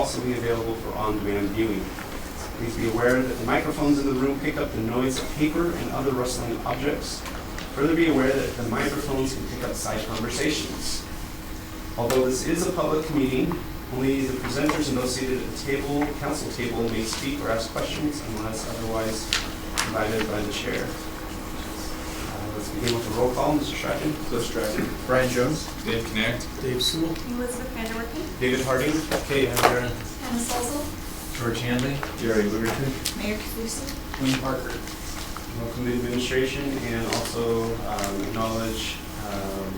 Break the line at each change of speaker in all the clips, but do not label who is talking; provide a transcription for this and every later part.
also be available for on-demand viewing. Please be aware that the microphones in the room pick up the noise of paper and other rustling objects. Further be aware that the microphones can pick up side conversations. Although this is a public meeting, only the presenters and those seated at the table, council table, may speak or ask questions unless otherwise invited by the chair. Let's begin with the roll call. Mr. Strachan.
Cliff Strachan. Brian Jones.
Dave Connect.
Dave Sewell.
Elizabeth Vanderwerken.
David Harding.
Kate Aaron.
Hannah Solzel.
George Hanley. Jerry Liverton.
Mayor Kafusi.
Wayne Parker.
Welcome to administration, and also acknowledge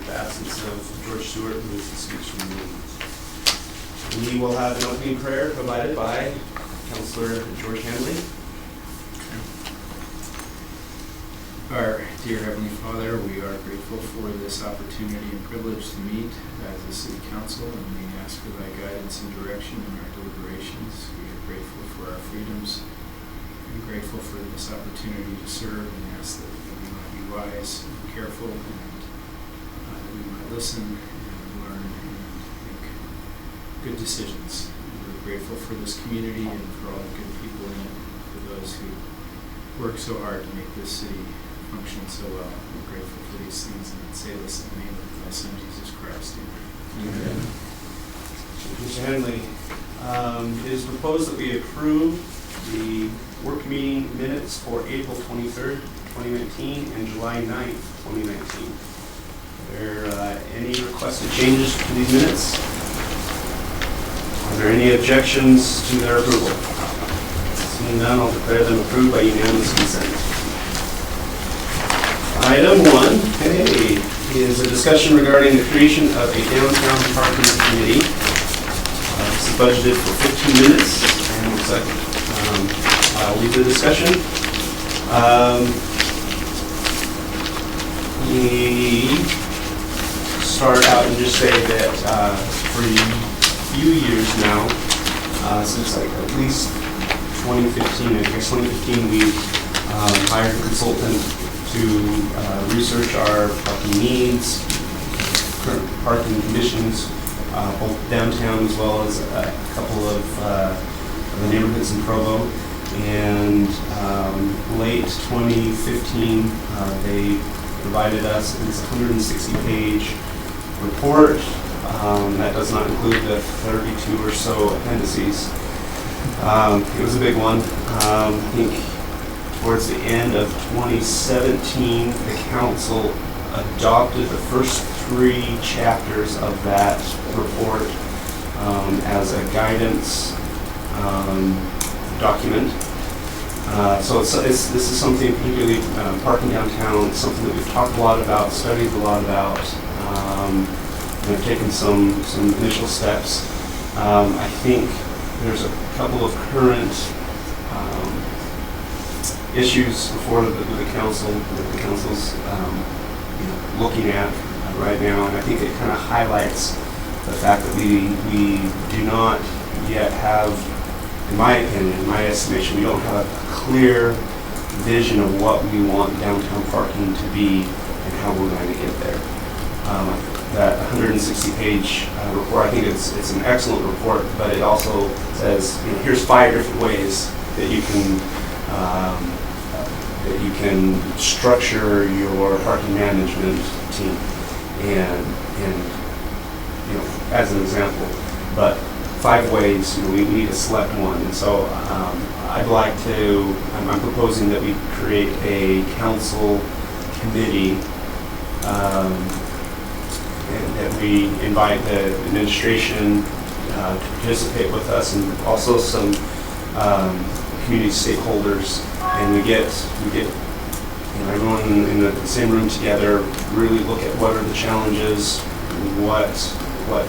the absence of George Stewart, who is excused from the meeting. We will have an opening prayer provided by Councilor George Hanley.
Our dear Heavenly Father, we are grateful for this opportunity and privilege to meet as a City Council, and we ask for Thy guidance and direction in our deliberations. We are grateful for our freedoms. We are grateful for this opportunity to serve, and ask that we might be wise and careful, and that we might listen and learn and make good decisions. We're grateful for this community and for all the good people in it, for those who work so hard to make this city function so well. We're grateful for these things and say this in the name of Thy Son, Jesus Christ. Amen.
Mr. Hanley, it is proposed that we approve the work meeting minutes for April 23rd, 2019 and July 9th, 2019. Are there any requested changes to these minutes? Are there any objections to their approval? Seeing none, I'll declare them approved by unanimous consent. Item 1A is a discussion regarding the creation of a downtown parking committee. This is budgeted for 15 minutes, and looks like I'll lead the discussion. We start out and just say that for a few years now, since like at least 2015, I guess 2015, we hired a consultant to research our parking needs, current parking conditions, both downtown as well as a couple of the neighborhoods in Provo. And late 2015, they provided us this 160-page report. That does not include the 32 or so appendices. It was a big one. I think towards the end of 2017, the council adopted the first 3 chapters of that report as a guidance document. So this is something, particularly parking downtown, something that we've talked a lot about, studied a lot about, and have taken some initial steps. I think there's a couple of current issues before the council that the council's looking at right now, and I think it kind of highlights the fact that we do not yet have, in my opinion, in my estimation, we don't have a clear vision of what we want downtown parking to be and how we're going to get there. That 160-page report, I think it's an excellent report, but it also says, here's 5 different ways that you can structure your parking management team, and as an example, but 5 ways, we need to select one. And so I'm proposing that we create a council committee, and that we invite the administration to participate with us, and also some community stakeholders, and we get everyone in the same room together, really look at what are the challenges, what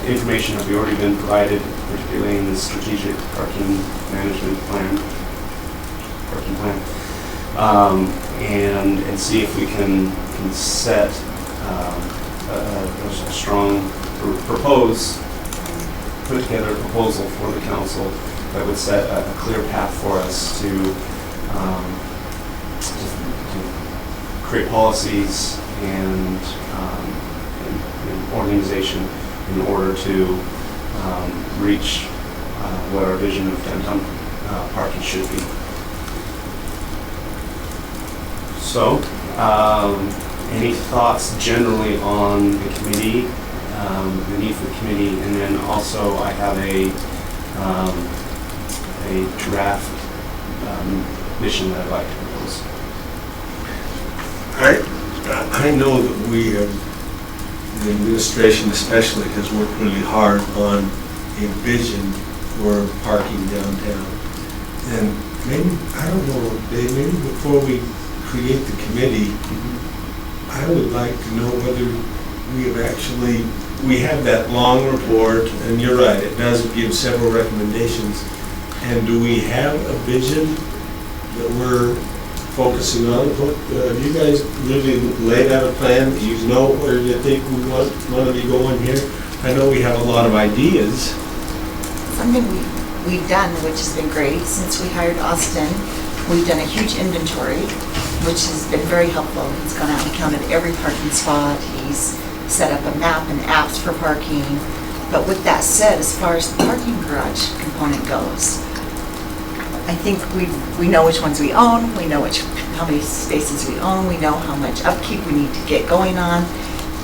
information have we already been provided, particularly in the strategic parking management plan, and see if we can set a strong put together a proposal for the council that would set a clear path for us to create policies and organization in order to reach what our vision of downtown parking should be. So, any thoughts generally on the committee, the need for the committee, and then also I have a draft mission that I'd like to propose.
I know that we, the administration especially, has worked really hard on a vision for parking downtown. And maybe, I don't know, Dave, maybe before we create the committee, I would like to know whether we have actually, we have that long report, and you're right, it does give several recommendations. And do we have a vision that we're focusing on? Have you guys really laid out a plan? Do you know where you think we want to be going here? I know we have a lot of ideas.
Something we've done, which has been great, since we hired Austin, we've done a huge inventory, which has been very helpful. He's gone out and counted every parking spot. He's set up a map and apps for parking. But with that said, as far as the parking garage component goes, I think we know which ones we own, we know how many spaces we own, we know how much upkeep we need to get going on.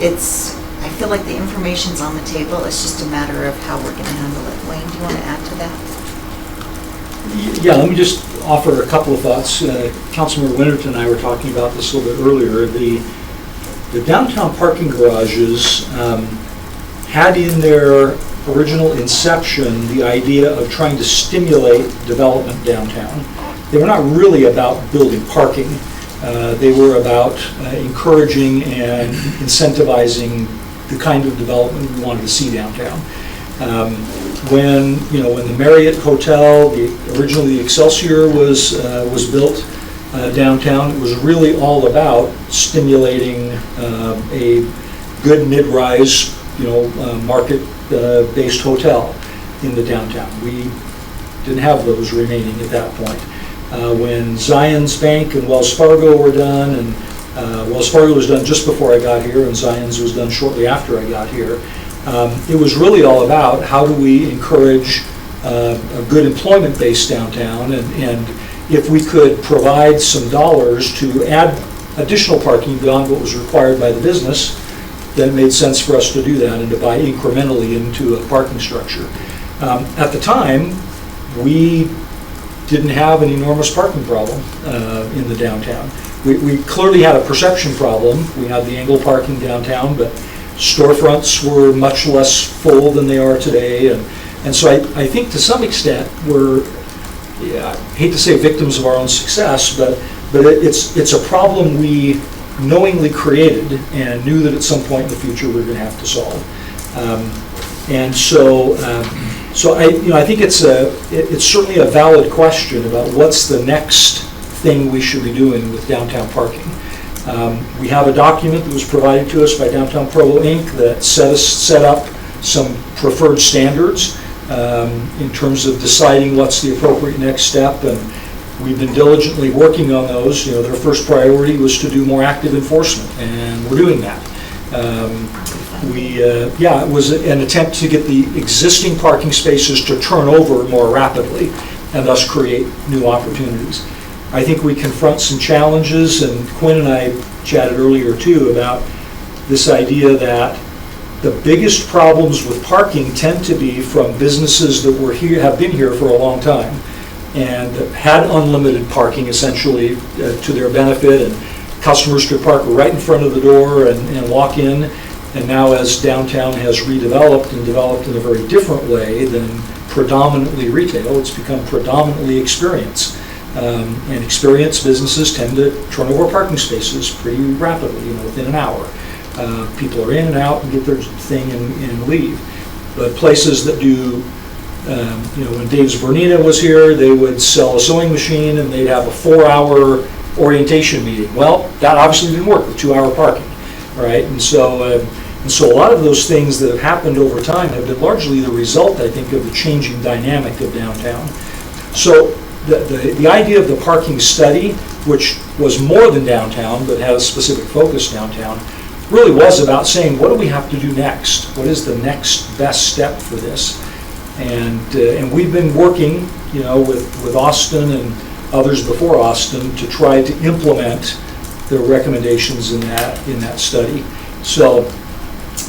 I feel like the information's on the table, it's just a matter of how we're gonna handle it. Wayne, do you wanna add to that?
Yeah, let me just offer a couple of thoughts. Councilmember Winterton and I were talking about this a little bit earlier. The downtown parking garages had in their original inception the idea of trying to stimulate development downtown. They were not really about building parking. They were about encouraging and incentivizing the kind of development we wanted to see downtown. When the Marriott Hotel, originally the Excelsior was built downtown, it was really all about stimulating a good mid-rise, market-based hotel in the downtown. We didn't have those remaining at that point. When Zions Bank and Wells Fargo were done, and Wells Fargo was done just before I got here, and Zions was done shortly after I got here, it was really all about how do we encourage a good employment base downtown, and if we could provide some dollars to add additional parking beyond what was required by the business, then it made sense for us to do that and to buy incrementally into a parking structure. At the time, we didn't have an enormous parking problem in the downtown. We clearly had a perception problem. We had the angle parking downtown, but storefronts were much less full than they are today. And so I think to some extent we're, I hate to say victims of our own success, but it's a problem we knowingly created and knew that at some point in the future we were going to have to solve. So I think it's certainly a valid question about what's the next thing we should be doing with downtown parking. We have a document that was provided to us by Downtown Provo Inc. that set up some preferred standards in terms of deciding what's the appropriate next step, and we've been diligently working on those. Their first priority was to do more active enforcement, and we're doing that. It was an attempt to get the existing parking spaces to turn over more rapidly and thus create new opportunities. I think we confront some challenges, and Quinn and I chatted earlier too about this idea that the biggest problems with parking tend to be from businesses that have been here for a long time and had unlimited parking essentially to their benefit, and customers could park right in front of the door and walk in. And now as downtown has redeveloped and developed in a very different way than predominantly retail, it's become predominantly experience. And experience businesses tend to turn over parking spaces pretty rapidly, within an hour. People are in and out and get their thing and leave. But places that do, when Dave's Bernina was here, they would sell a sewing machine and they'd have a 4-hour orientation meeting. Well, that obviously didn't work with 2-hour parking, right? And so a lot of those things that have happened over time have been largely the result, I think, of the changing dynamic of downtown. So the idea of the parking study, which was more than downtown but had a specific focus downtown, really was about saying, what do we have to do next? What is the next best step for this? And we've been working, with Austin and others before Austin to try to implement the recommendations in that study. So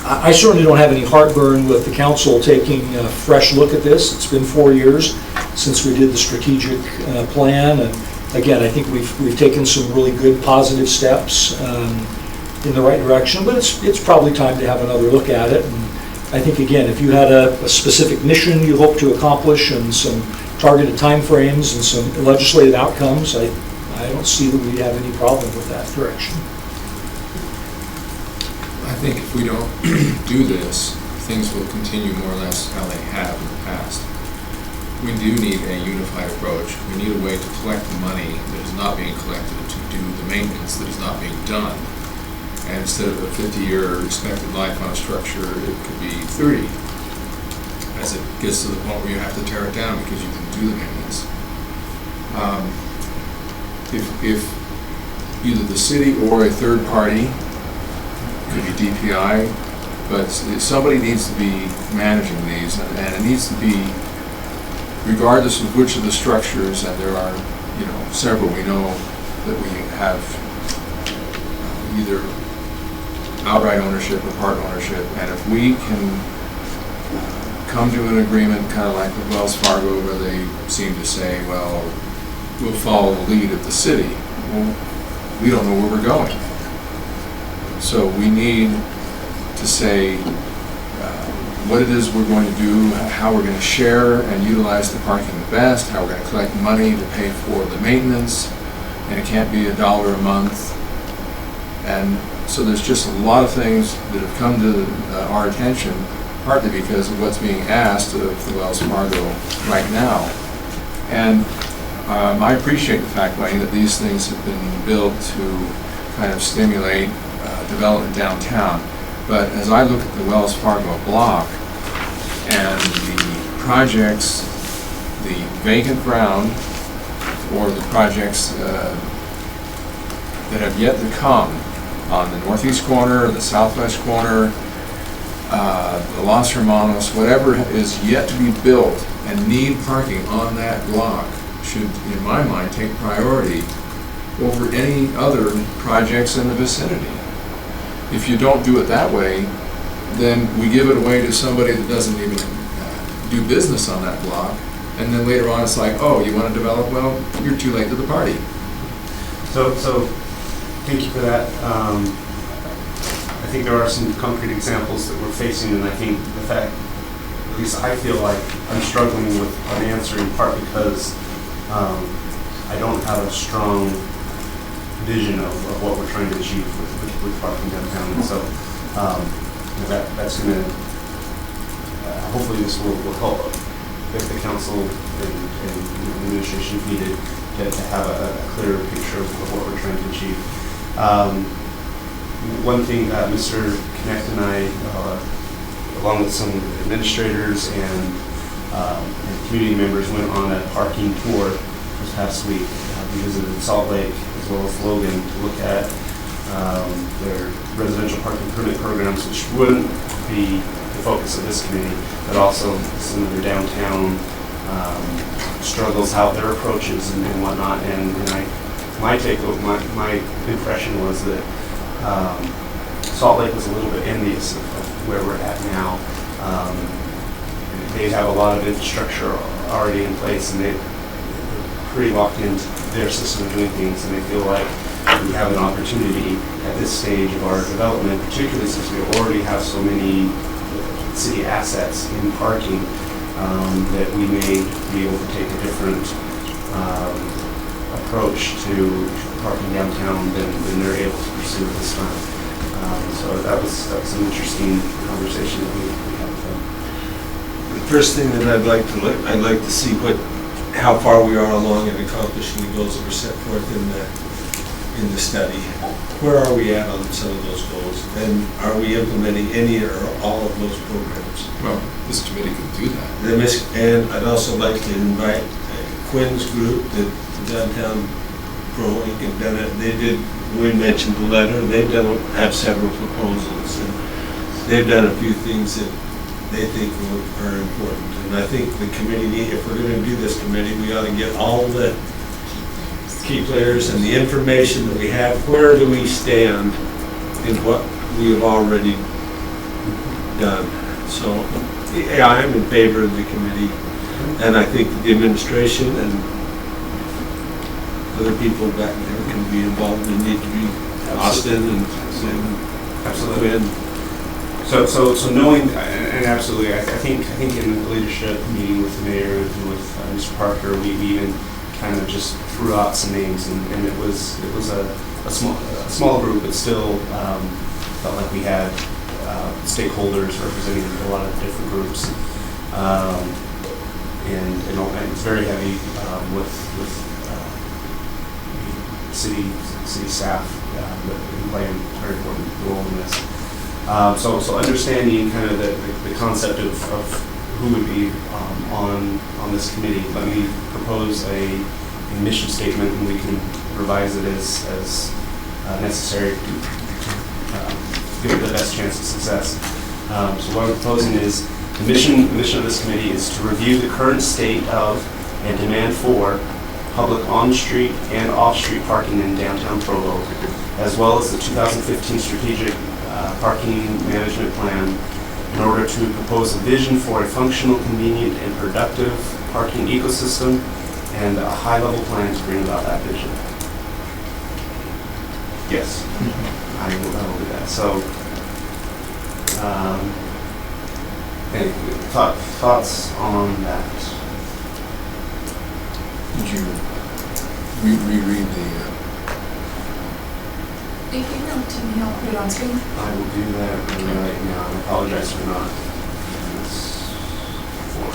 I certainly don't have any heartburn with the council taking a fresh look at this. It's been 4 years since we did the strategic plan, and again, I think we've taken some really good positive steps in the right direction, but it's probably time to have another look at it. And I think, again, if you had a specific mission you hope to accomplish and some targeted timeframes and some legislative outcomes, I don't see that we have any problem with that direction.
I think if we don't do this, things will continue more or less how they have in the past. We do need a unified approach. We need a way to collect the money that is not being collected to do the maintenance that is not being done. And instead of a 50-year expected life on a structure, it could be 30, as it gets to the point where you have to tear it down because you can do the maintenance. If either the city or a third party, could be DPI, but somebody needs to be managing these, and it needs to be, regardless of which of the structures, and there are, several we know that we have either outright ownership or part ownership, and if we can come to an agreement, kind of like with Wells Fargo, where they seem to say, well, we'll follow the lead of the city. Well, we don't know where we're going. So we need to say what it is we're going to do, how we're going to share and utilize the parking the best, how we're going to collect money to pay for the maintenance, and it can't be $1 a month. And so there's just a lot of things that have come to our attention, partly because of what's being asked of the Wells Fargo right now. And I appreciate the fact, Wayne, that these things have been built to kind of stimulate development downtown. But as I look at the Wells Fargo block and the projects, the vacant ground, or the projects that have yet to come on the northeast corner, the southwest corner, the Los Hermanos, whatever is yet to be built and need parking on that block should, in my mind, take priority over any other projects in the vicinity. If you don't do it that way, then we give it away to somebody that doesn't even do business on that block, and then later on it's like, oh, you want to develop? Well, you're too late to the party.
So thank you for that. I think there are some concrete examples that we're facing, and I think the fact, at least I feel like I'm struggling with an answer in part because I don't have a strong vision of what we're trying to achieve with parking downtown. And so that's going to, hopefully this will help if the council and the administration needed to have a clearer picture of what we're trying to achieve. One thing Mr. Connect and I, along with some administrators and community members, went on a parking tour this past week. We visited Salt Lake as well as Logan to look at their residential parking permit programs, which wouldn't be the focus of this committee, but also some of their downtown struggles, how their approaches and whatnot. And my impression was that Salt Lake was a little bit envious of where we're at now. They have a lot of infrastructure already in place, and they're pretty locked into their system of doing things, and they feel like we have an opportunity at this stage of our development, particularly since we already have so many city assets in parking, that we may be able to take a different approach to parking downtown than they're able to pursue at this time. So that was an interesting conversation that we had with them.
The first thing that I'd like to see how far we are along in accomplishing the goals that were set forth in the study. Where are we at on some of those goals? And are we implementing any or all of those programs?
Well, this committee can do that.
And I'd also like to invite Quinn's group, the downtown Pro Inc. have done it. We mentioned the letter, have several proposals, and they've done a few things that they think are important And I think the committee, if we're gonna do this committee, we ought to get all the key players and the information that we have. Where do we stand in what we have already done? So, yeah, I'm in favor of the committee, and I think the administration and other people back there can be involved and need to be Austin and
Absolutely.
Quinn.
So knowing, and absolutely, I think in the leadership meeting with the mayor and with Mr. Parker, we even kind of just threw out some names, and it was a small group, but still felt like we had stakeholders representing a lot of different groups, and it's very heavy with city staff that play a very important role in this. So understanding kind of the concept of who would be on this committee, let me propose a mission statement, and we can revise it as necessary to give it the best chance of success. So what I'm proposing is the mission of this committee is to review the current state of and demand for public on-street and off-street parking in downtown Provo, as well as the 2015 strategic parking management plan, in order to propose a vision for a functional, convenient, and productive parking ecosystem, and a high-level plan to bring about that vision. Yes, I will do that. So, any thoughts on that?
Did you reread the,
If you know, to me, I'll put it on screen.
I will do that right now. I apologize for not doing this before.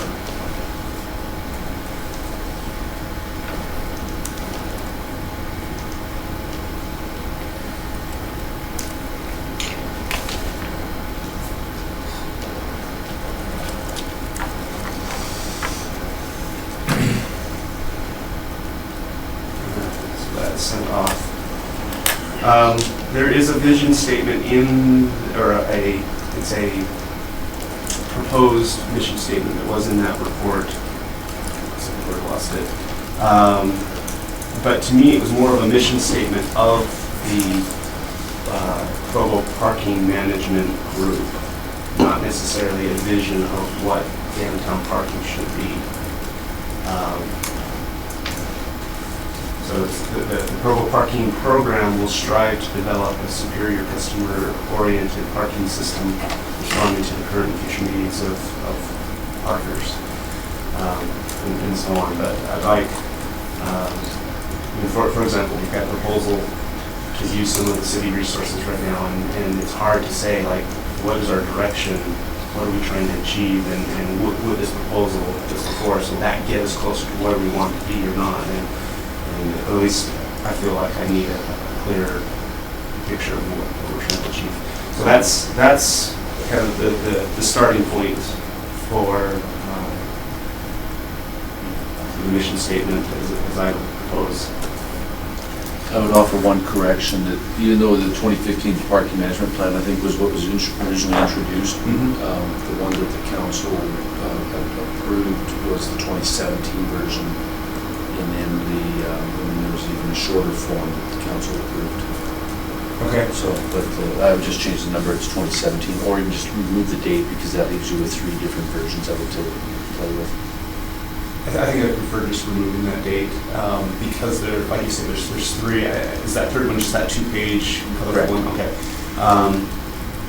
So that's sent off. There is a vision statement it's a proposed mission statement that was in that report. I lost it. But to me, it was more of a mission statement of the Provo Parking Management Group, not necessarily a vision of what downtown parking should be. So the Provo Parking Program will strive to develop a superior customer-oriented parking system responding to the current and future needs of parkers, and so on. But I'd like, for example, we've got a proposal to use some of the city resources right now, and it's hard to say, like, what is our direction, what are we trying to achieve, and would this proposal that's before us, will that get us closer to where we want to be or not? And at least I feel like I need a clearer picture of what we're trying to achieve. So that's kind of the starting point for the mission statement as I propose.
I would offer one correction, that even though the 2015 parking management plan, I think, was what was originally introduced, the one that the council approved was the 2017 version, and then there was even a shorter form that the council approved.
Okay.
So, but I would just change the number, it's 2017, or even just remove the date, because that leaves you with 3 different versions of it to play with.
I think I prefer just removing that date, because there, like you said, there's 3. Is that third one just that 2-page colorful one? Okay.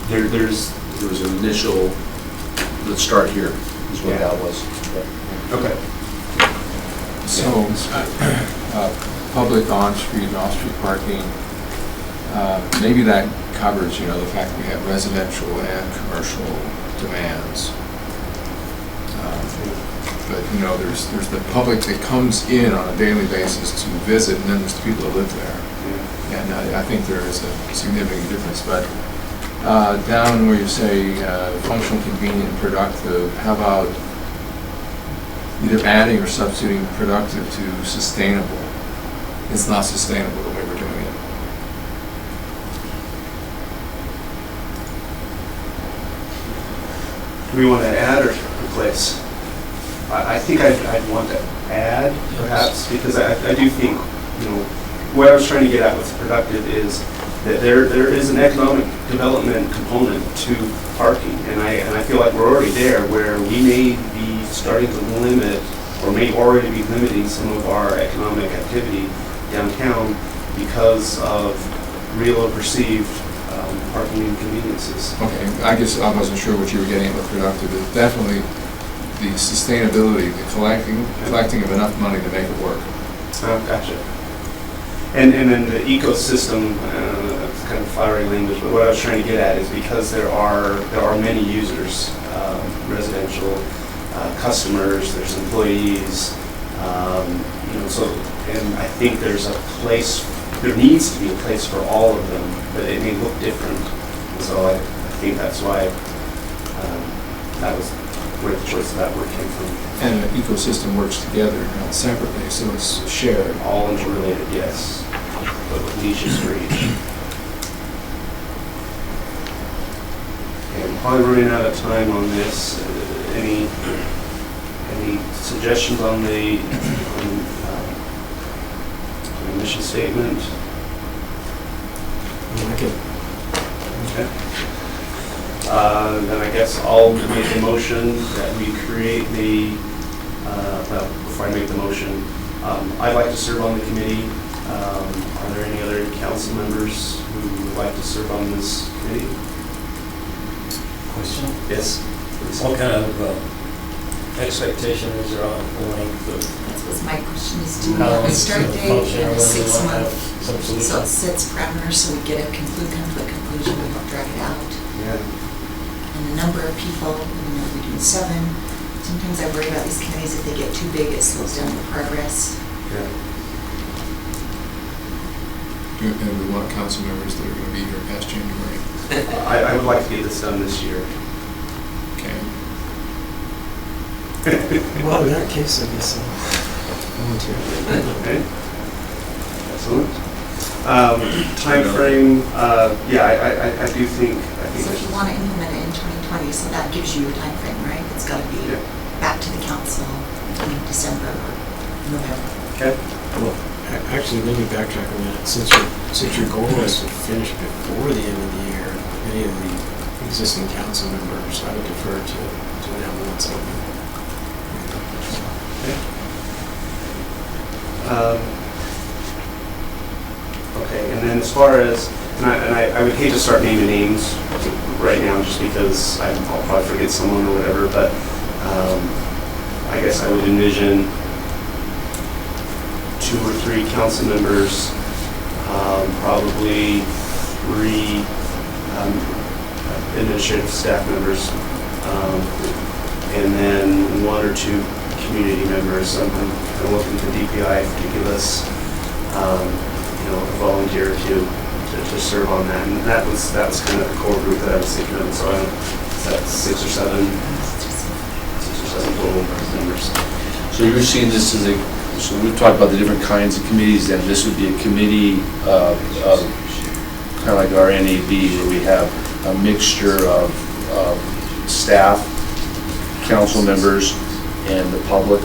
There
was an initial, let's start here, is what that was.
Okay.
so, public on-street and off-street parking, maybe that covers, the fact that we have residential and commercial demands. But, there's the public that comes in on a daily basis to visit, and then there's the people that live there.
Yeah.
And I think there is a significant difference. But down where you say functional, convenient, and productive, how about either adding or substituting productive to sustainable? It's not sustainable the way we're doing it.
Do we want to add or replace? I think I'd want to add, perhaps, because I do think, what I was trying to get at with productive is that there is an economic development component to parking, and I feel like we're already there, where we may be starting to limit, or may already be limiting some of our economic activity downtown because of real or perceived parking inconveniences.
Okay, I guess I wasn't sure what you were getting at with productive, but definitely the sustainability, the collecting of enough money to make it work.
Oh, gotcha. And then the ecosystem, it's kind of flowery language, but what I was trying to get at is because there are many users, residential customers, there's employees, so, and I think there needs to be a place for all of them, but it may look different. And so I think that's why that was where the choice of that word came from.
And an ecosystem works together, not separately, so it's shared.
All interrelated, yes, but with niches for each. Okay, I'm probably running out of time on this. Any suggestions on the mission statement? Okay. Then I guess I'll make a motion that we create before I make the motion, I'd like to serve on the committee. Are there any other council members who would like to serve on this committee?
Question?
Yes.
What kind of expectation is there on the length of?
That was my question, is do we
How
have a
it's
start
gonna
date
function,
and
or
a
whether we want to
6
have
month?
some
So it
solution?
sets parameters so we get a conclusion, we don't drag it out.
Yeah.
And the number of people, we're doing 7. Sometimes I worry about these committees, if they get too big, it slows down the progress.
Yeah.
And we want council members that are going to be here past January.
I would like to get this done this year.
Okay.
Well, in that case, I guess I'll volunteer.
Okay. Excellent. Timeframe, I do think.
So if you want to implement it in 2020, so that gives you a time frame, right? It's got to be
Yeah.
back to the council in December or November.
Okay.
Well, actually, let me backtrack a minute. Since your goal is to finish before the end of the year, any of the existing council members, I would defer to them once a week.
Okay, and then as far as, I would hate to start naming names right now just because I'll probably forget someone or whatever, but I guess I would envision 2 or 3 council members, probably 3 administrative staff members, and then 1 or 2 community members. I'm kind of looking for DPI if you give us, a volunteer to serve on that. And that was kind of the core group that I was thinking of. So that's 6 or 7 total members.
So you're seeing this as so we've talked about the different kinds of committees, and this would be a committee of kind of like our NAB, where we have a mixture of staff, council members, and the public.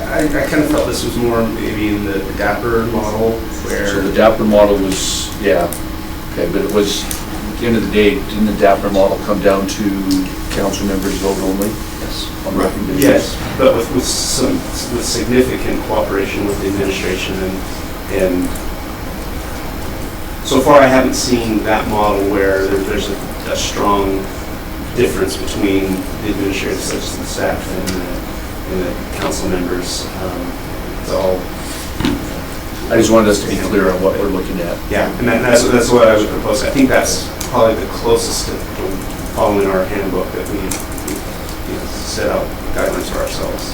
I kind of felt this was more maybe in the DAPR model where.
So the DAPR model was, okay, but it was, at the end of the day, didn't the DAPR model come down to council members vote only? Yes. On recommendations?
Yes, but with significant cooperation with the administration and so far I haven't seen that model where there's a strong difference between the administrative assistant staff and the council members. It's all.
I just wanted us to be clear on what we're looking at.
Yeah, and that's what I would propose. I think that's probably the closest to following our handbook that we set out guidelines for ourselves.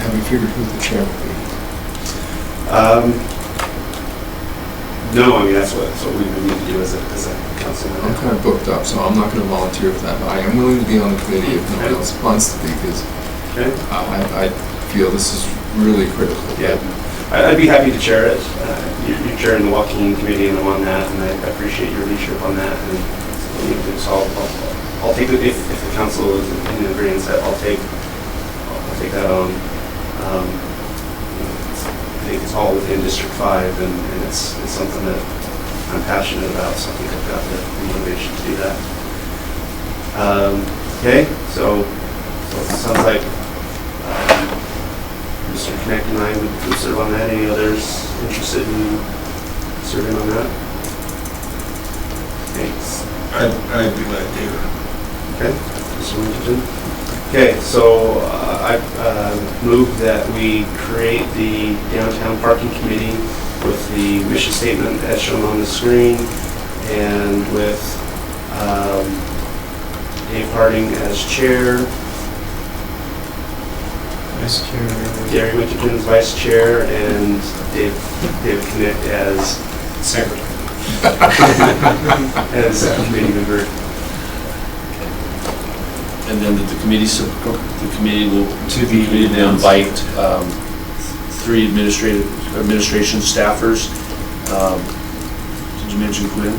Have you figured who the chair would be?
No, I mean that's what we would need to do as a council member.
I'm kind of booked up, so I'm not going to volunteer for that, but I am willing to be on the committee if no one else wants to be, because
Okay.
I feel this is really critical.
Yeah, I'd be happy to chair it. You're chairing the walking committee, and I'm on that, and I appreciate your leadership on that. And so I'll take it if the council is in agreement. I'll take take that on. I think it's all within District 5, and it's something that I'm passionate about, so I think I've got the motivation to do that. Okay, so it sounds like Mr. Connect and I would serve on that. Any others interested in serving on that? Thanks.
I'd be glad to.
Okay, Mr. Winterton. Okay, so I move that we create the Downtown Parking Committee with the mission statement as shown on the screen, and with Dave Harding as chair,
Vice Chair.
Gary Winterton as vice chair, and Dave Connect as
Secretary.
as a committee member.
And then the committee will invite 3 administration staffers. Did you mention Quinn?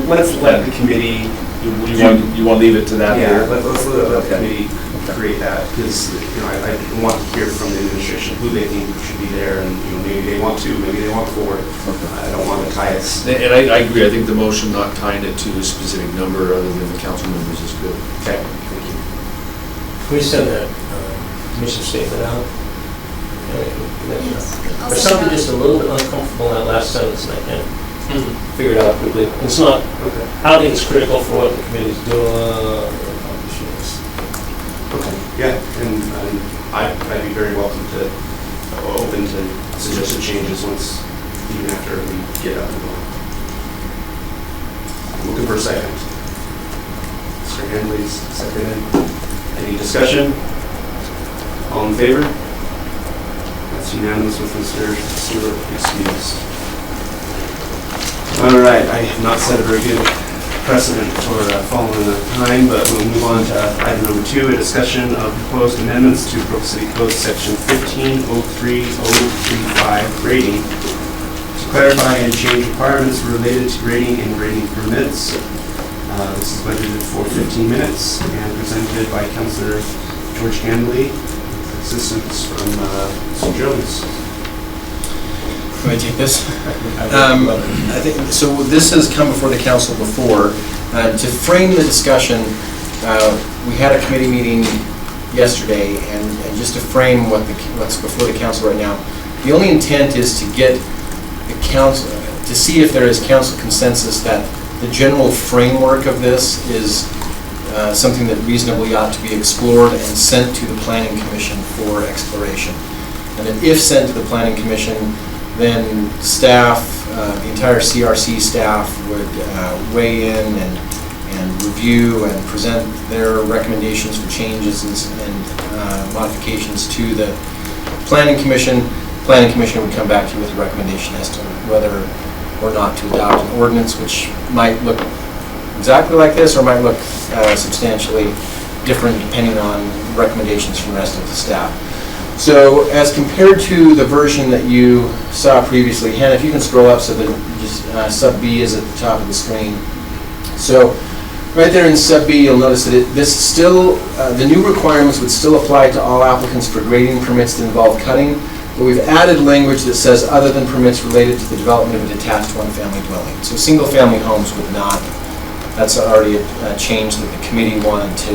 Let's let the committee.
You want to leave it to that?
Yeah, let's let the committee create that, because I want to hear from the administration who they think should be there, and maybe they want 2, maybe they want 4. I don't want to tie us.
And I agree. I think the motion not tying it to a specific number other than the council members is good.
Okay, thank you.
Can we send that mission statement out?
Yes. I'll
There's
send
something
it out.
just a little bit uncomfortable in that last sentence, and I can't figure it out quickly. It's not,
Okay.
I think it's critical for what the committee's doing.
Okay. Yeah, and I'd be very welcome to, open to suggested changes once, even after we get up and going. Looking for a second. Mr. Henley's seconded. Any discussion? All in favor? That's unanimous with Mr. Stewart excused. All right, I have not set a very good precedent for following the time, but we'll move on to item number 2, a discussion of proposed amendments to Provo City Code Section 1503035 grading to clarify and change requirements related to grading and grading permits. This is budgeted for 15 minutes and presented by Councilor George Ganley, with assistance from Mr. Jones.
Can I take this? I think, so this has come before the council before. To frame the discussion, we had a committee meeting yesterday, and just to frame what's before the council right now, the only intent is to get the council, to see if there is council consensus that the general framework of this is something that reasonably ought to be explored and sent to the Planning Commission for exploration. And then if sent to the Planning Commission, then staff, the entire CRC staff would weigh in and review and present their recommendations for changes and modifications to the Planning Commission. Planning Commission would come back to you with a recommendation as to whether or not to adopt an ordinance, which might look exactly like this or might look substantially different depending on recommendations from the rest of the staff. So as compared to the version that you saw previously, Hannah, if you can scroll up so that just sub B is at the top of the screen. So right there in sub B, you'll notice that the new requirements would still apply to all applicants for grading permits that involve cutting, but we've added language that says other than permits related to the development of a detached one-family dwelling. So single-family homes would not. That's already a change that the committee wanted to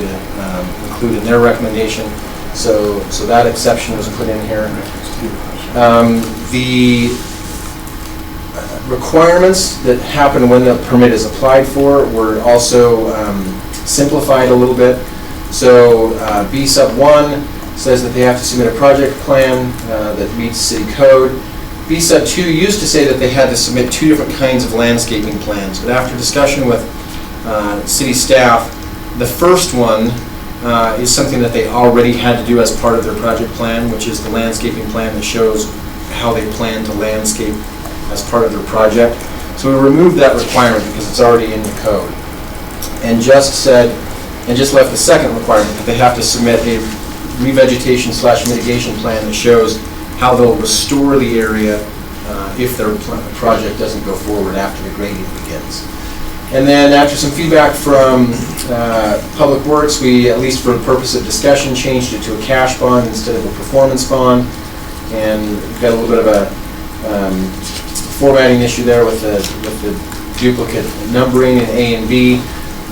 include in their recommendation. So that exception was put in here. The requirements that happen when the permit is applied for were also simplified a little bit. So B sub 1 says that they have to submit a project plan that meets city code. B sub 2 used to say that they had to submit 2 different kinds of landscaping plans, but after discussion with city staff, the first one is something that they already had to do as part of their project plan, which is the landscaping plan that shows how they plan to landscape as part of their project. So we removed that requirement because it's already in the code, and just left the second requirement that they have to submit a revegetation/mitigation plan that shows how they'll restore the area if their project doesn't go forward after the grading begins. And then after some feedback from Public Works, we, at least for the purpose of discussion, changed it to a cash bond instead of a performance bond. And we've got a little bit of a formatting issue there with the duplicate numbering in A and B.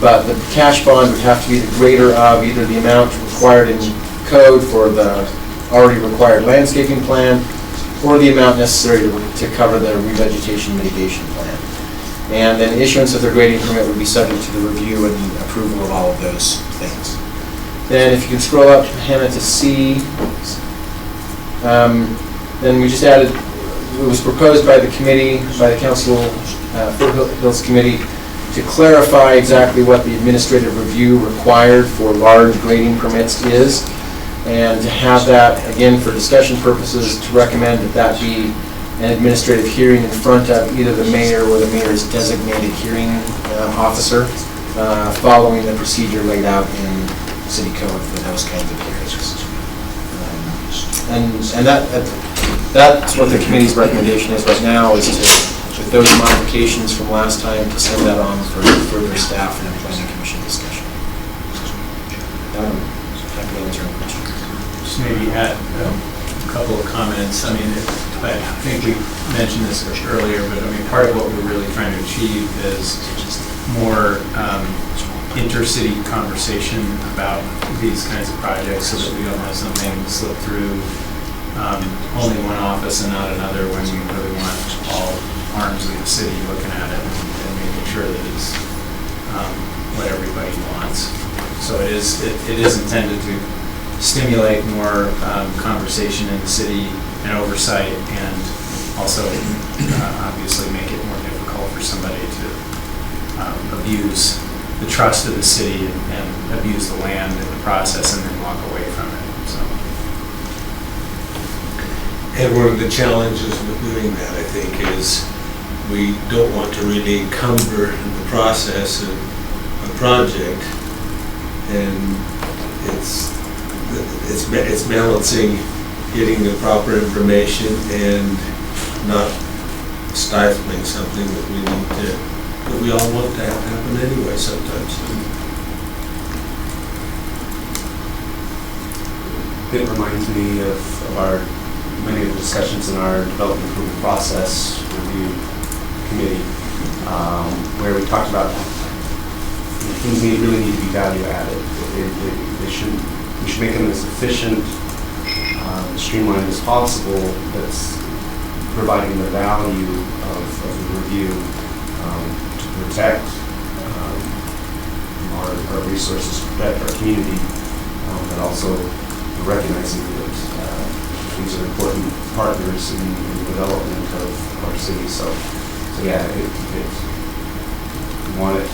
But the cash bond would have to be the greater of either the amount required in code for the already required landscaping plan or the amount necessary to cover the revegetation mitigation plan. And then issuance of their grading permit would be subject to the review and approval of all of those things. Then if you can scroll up, Hannah, to C. Then we just added, it was proposed by the committee, by the council, Foothills Committee, to clarify exactly what the administrative review required for large grading permits is, and to have that, again, for discussion purposes, to recommend that that be an administrative hearing in front of either the mayor or the mayor's designated hearing officer, following the procedure laid out in city code for those kinds of hearings. And that's what the committee's recommendation is right now, is to, with those modifications from last time, to send that on for further staff and planning commission discussion. Happy to answer any questions.
Just maybe add a couple of comments. I mean, I think we mentioned this earlier, but I mean, part of what we're really trying to achieve is more intercity conversation about these kinds of projects, so that we don't have something slip through only one office and not another, when we really want all arms of the city looking at it and making sure that it's what everybody wants. So it is intended to stimulate more conversation in the city and oversight, and also obviously make it more difficult for somebody to abuse the trust of the city and abuse the land in the process and then walk away from it. So.
And one of the challenges with doing that, I think, is we don't want to really encumber the process of a project, and it's balancing getting the proper information and not stifling something that we need to, that we all want to have happen anyway sometimes.
It reminds me of many of the discussions in our development improvement process review committee, where we talked about things really need to be value added. We should make them as efficient, streamlined as possible, that's providing the value of the review to protect our resources, protect our community, but also recognizing that these are important partners in the development of our city. So yeah, we want it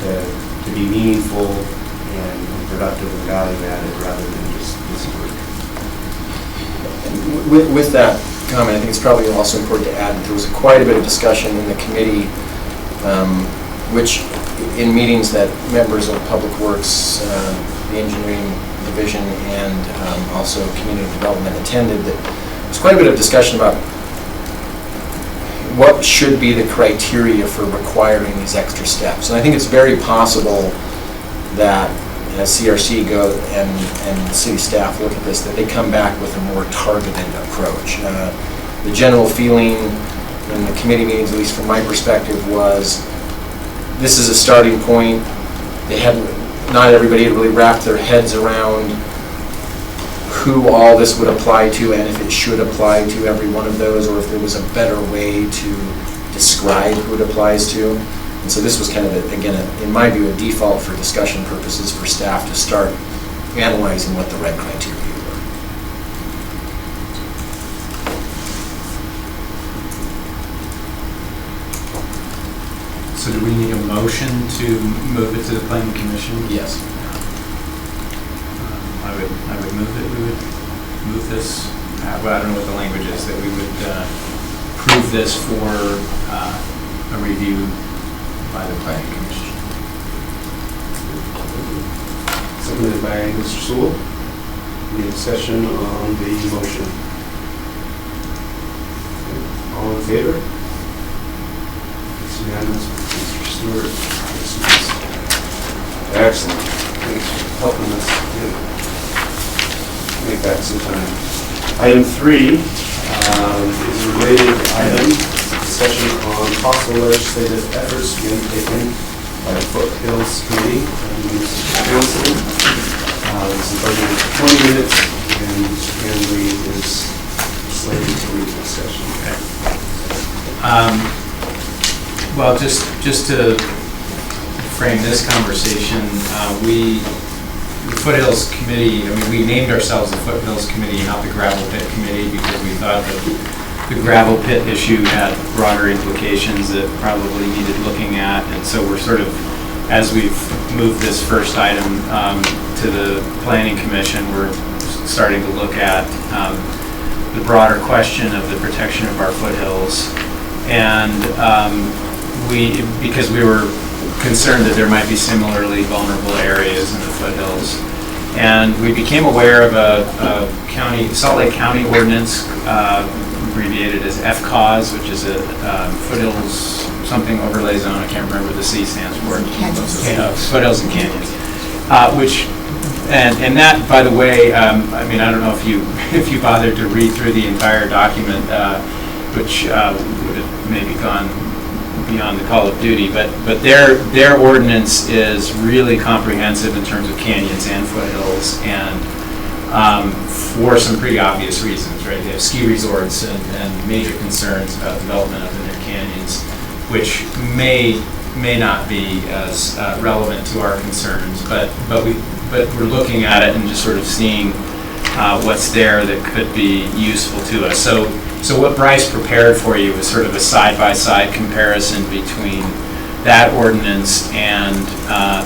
to be meaningful and productive and value added rather than just busy work.
With that comment, I think it's probably also important to add that there was quite a bit of discussion in the committee, which in meetings that members of Public Works, the engineering division, and also community development attended, that there's quite a bit of discussion about what should be the criteria for requiring these extra steps. And I think it's very possible that as CRC go and city staff look at this, that they come back with a more targeted approach. The general feeling in the committee meetings, at least from my perspective, was this is a starting point. Not everybody had really wrapped their heads around who all this would apply to, and if it should apply to every one of those, or if there was a better way to describe who it applies to. And so this was kind of, in my view, a default for discussion purposes for staff to start analyzing what the right criteria were.
So do we need a motion to move it to the planning commission?
Yes.
I would move it. We would move this. Well, I don't know what the language is, that we would approve this for a review by the planning commission.
Seconded by Mr. Sewell. Any discussion on the motion? All in favor? It's unanimous. Mr. Stewart.
Excellent. Thanks for helping us make back some time. Item 3 is a related item, discussion on possible legislative efforts to be undertaken by the Foothills Committee of the Municipal Council. This is budgeted for 20 minutes, and Henry is slated to lead the discussion.
Well, just to frame this conversation, the Foothills Committee, I mean, we named ourselves the Foothills Committee, not the Gravel Pit Committee, because we thought that the gravel pit issue had broader implications that probably needed looking at, and so we're sort of, as we've moved this first item to the Planning Commission, we're starting to look at the broader question of the protection of our foothills. And because we were concerned that there might be similarly vulnerable areas in the foothills. And we became aware of a Salt Lake County ordinance, abbreviated as FCAUS, which is a Foothills something overlay zone. I can't remember what the C stands for. Foothills and Canyons. And that, by the way, I mean, I don't know if you bothered to read through the entire document, which would have maybe gone beyond the call of duty, but their ordinance is really comprehensive in terms of canyons and foothills, and for some pretty obvious reasons, right? They have ski resorts and major concerns about development up in their canyons, which may not be as relevant to our concerns, but we're looking at it and just sort of seeing what's there that could be useful to us. So what Bryce prepared for you was sort of a side-by-side comparison between that ordinance and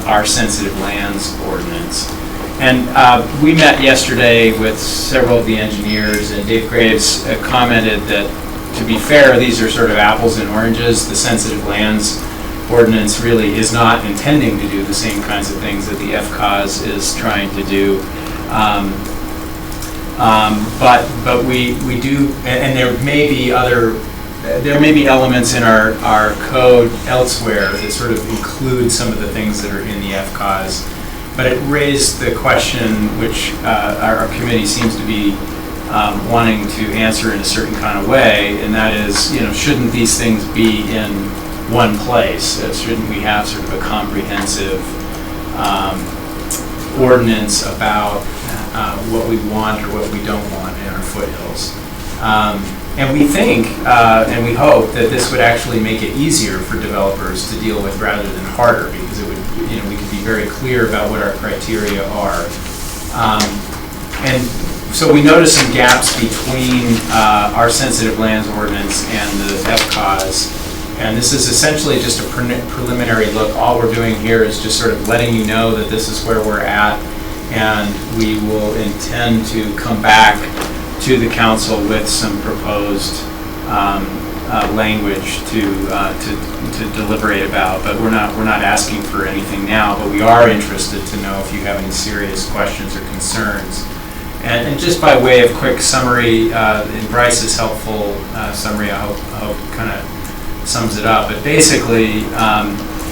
our sensitive lands ordinance. And we met yesterday with several of the engineers, and Dave Graves commented that, to be fair, these are sort of apples and oranges. The sensitive lands ordinance really is not intending to do the same kinds of things that the FCAUS is trying to do. But we do, and there may be elements in our code elsewhere that sort of include some of the things that are in the FCAUS. But it raised the question, which our committee seems to be wanting to answer in a certain kind of way, and that is, shouldn't these things be in one place? Shouldn't we have sort of a comprehensive ordinance about what we want or what we don't want in our foothills? And we think, and we hope, that this would actually make it easier for developers to deal with rather than harder, because it would, we could be very clear about what our criteria are. And so we noticed some gaps between our sensitive lands ordinance and the FCAUS. And this is essentially just a preliminary look. All we're doing here is just sort of letting you know that this is where we're at, and we will intend to come back to the council with some proposed language to deliberate about. But we're not asking for anything now, but we are interested to know if you have any serious questions or concerns. And just by way of quick summary, in Bryce's helpful summary, I hope kind of sums it up. But basically,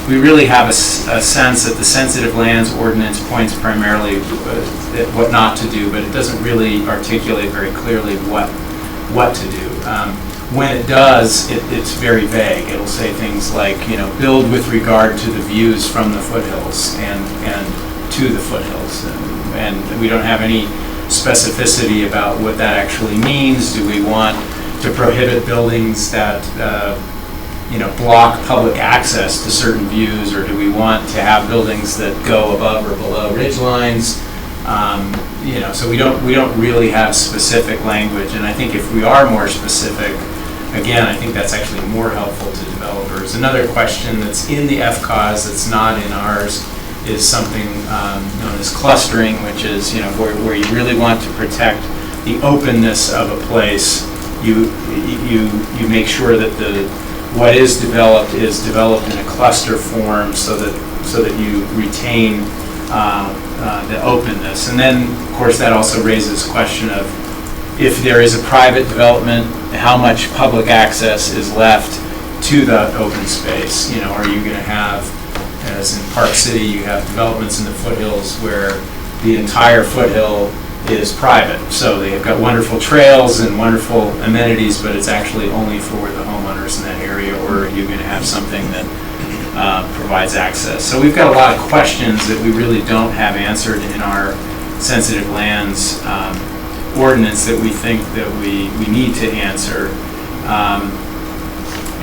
we really have a sense that the sensitive lands ordinance points primarily at what not to do, but it doesn't really articulate very clearly what to do. When it does, it's very vague. It'll say things like, build with regard to the views from the foothills and to the foothills, and we don't have any specificity about what that actually means. Do we want to prohibit buildings that block public access to certain views, or do we want to have buildings that go above or below ridge lines? So we don't really have specific language, and I think if we are more specific, again, I think that's actually more helpful to developers. Another question that's in the FCAUS that's not in ours is something known as clustering, which is where you really want to protect the openness of a place. You make sure that what is developed in a cluster form, so that you retain the openness. And then, of course, that also raises the question of, if there is a private development, how much public access is left to the open space? Are you going to have as in Park City, you have developments in the foothills where the entire foothill is private. So they've got wonderful trails and wonderful amenities, but it's actually only for the homeowners in that area, or you're going to have something that provides access. So we've got a lot of questions that we really don't have answered in our sensitive lands ordinance that we think that we need to answer.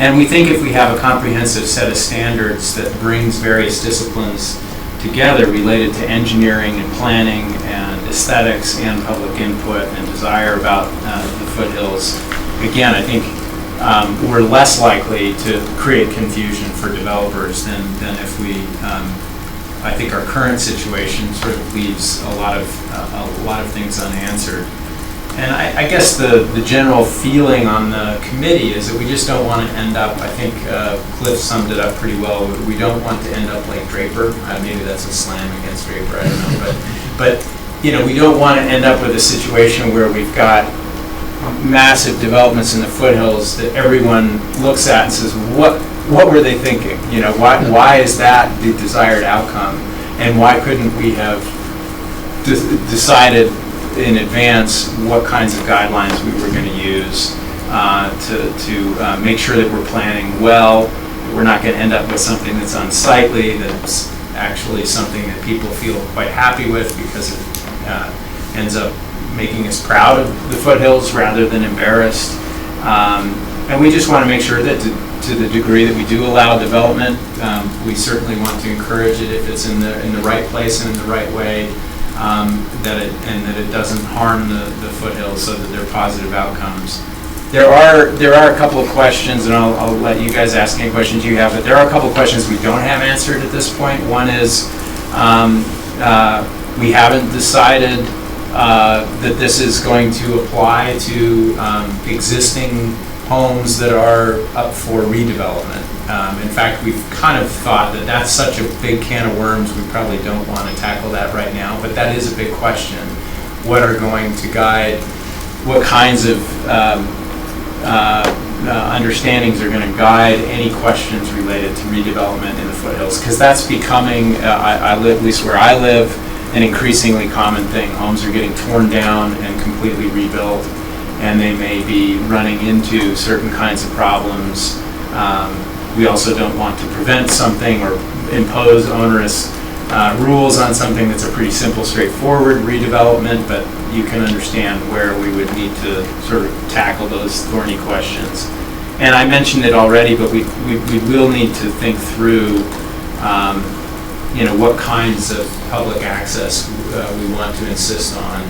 And we think if we have a comprehensive set of standards that brings various disciplines together related to engineering and planning and aesthetics and public input and desire about the foothills, again, I think we're less likely to create confusion for developers than if we, I think our current situation sort of leaves a lot of things unanswered. And I guess the general feeling on the committee is that we just don't want to end up, I think Cliff summed it up pretty well, we don't want to end up like Draper. Maybe that's a slam against Draper, I don't know. But you know, we don't want to end up with a situation where we've got massive developments in the foothills that everyone looks at and says, what were they thinking? You know, why is that the desired outcome? And why couldn't we have decided in advance what kinds of guidelines we were going to use to make sure that we're planning well, that we're not going to end up with something that's unsightly, that's actually something that people feel quite happy with because it ends up making us proud of the foothills rather than embarrassed. And we just want to make sure that to the degree that we do allow development, we certainly want to encourage it if it's in the right place and in the right way. That it doesn't harm the foothills, so that there are positive outcomes. There are a couple of questions, and I'll let you guys ask any questions you have, but there are a couple of questions we don't have answered at this point. One is we haven't decided that this is going to apply to existing homes that are up for redevelopment. In fact, we've kind of thought that that's such a big can of worms, we probably don't want to tackle that right now, but that is a big question. What are going to guide, what kinds of understandings are going to guide any questions related to redevelopment in the foothills? Because that's becoming, at least where I live, an increasingly common thing. Homes are getting torn down and completely rebuilt, and they may be running into certain kinds of problems. We also don't want to prevent something or impose onerous rules on something that's a pretty simple, straightforward redevelopment, but you can understand where we would need to sort of tackle those thorny questions. And I mentioned it already, but we will need to think through you know, what kinds of public access we want to insist on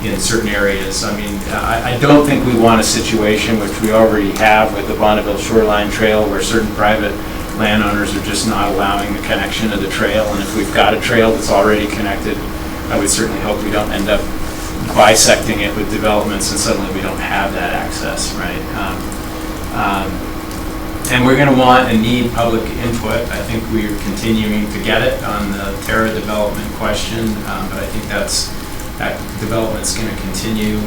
in certain areas. I mean, I don't think we want a situation, which we already have with the Bonneville Shoreline Trail, where certain private landowners are just not allowing the connection of the trail. And if we've got a trail that's already connected, I would certainly hope we don't end up bisecting it with developments and suddenly we don't have that access, right? And we're going to want and need public input. I think we're continuing to get it on the Terra development question, but I think that development's going to continue.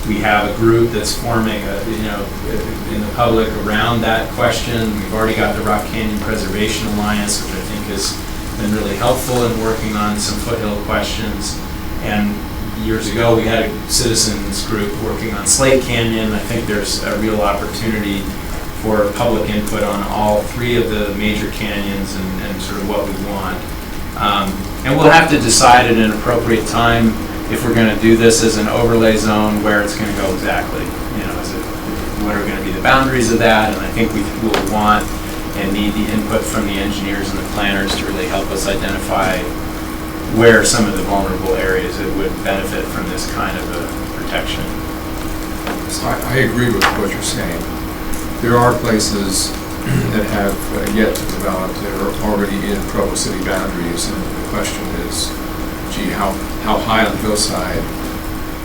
We have a group that's forming, in the public around that question. We've already got the Rock Canyon Preservation Alliance, which I think has been really helpful in working on some foothill questions. And years ago, we had a citizens group working on Slate Canyon. I think there's a real opportunity for public input on all three of the major canyons and sort of what we want. And we'll have to decide at an appropriate time if we're going to do this as an overlay zone, where it's going to go exactly. You know, what are going to be the boundaries of that? And I think we will want and need the input from the engineers and the planners to really help us identify where some of the vulnerable areas that would benefit from this kind of a protection.
So I agree with what you're saying. There are places that have yet to develop that are already in Provo City boundaries, and the question is, gee, how high on the hillside,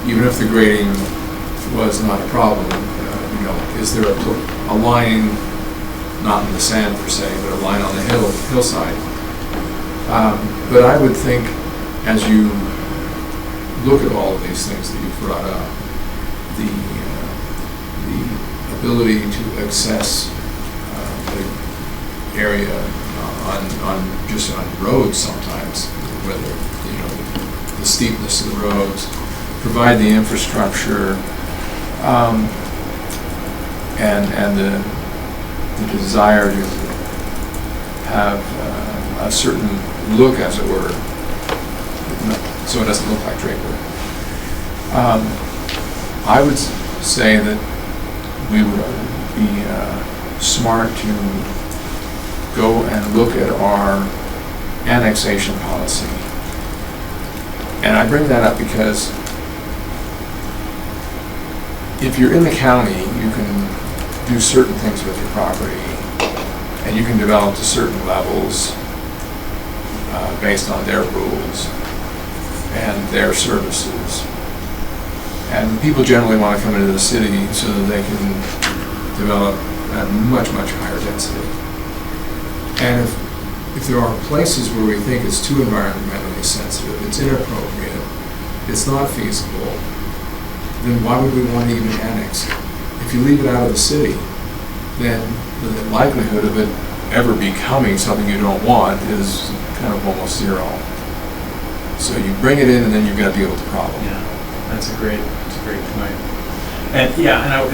even if the grading was not a problem, is there a line, not in the sand per se, but a line on the hillside? But I would think, as you look at all of these things that you've brought up, the ability to access the area just on roads sometimes, whether, the steepness of the roads, provide the infrastructure, and the desire to have a certain look, as it were, so it doesn't look like drapery. I would say that we would be smart to go and look at our annexation policy. And I bring that up because if you're in the county, you can do certain things with your property, and you can develop to certain levels based on their rules and their services. And people generally want to come into the city so that they can develop at much, much higher density. And if there are places where we think it's too environmentally sensitive, it's inappropriate, it's not feasible, then why would we want to even annex it? If you leave it out of the city, then the likelihood of it ever becoming something you don't want is kind of almost zero. So you bring it in, and then you've got to deal with the problem.
Yeah, that's a great point. And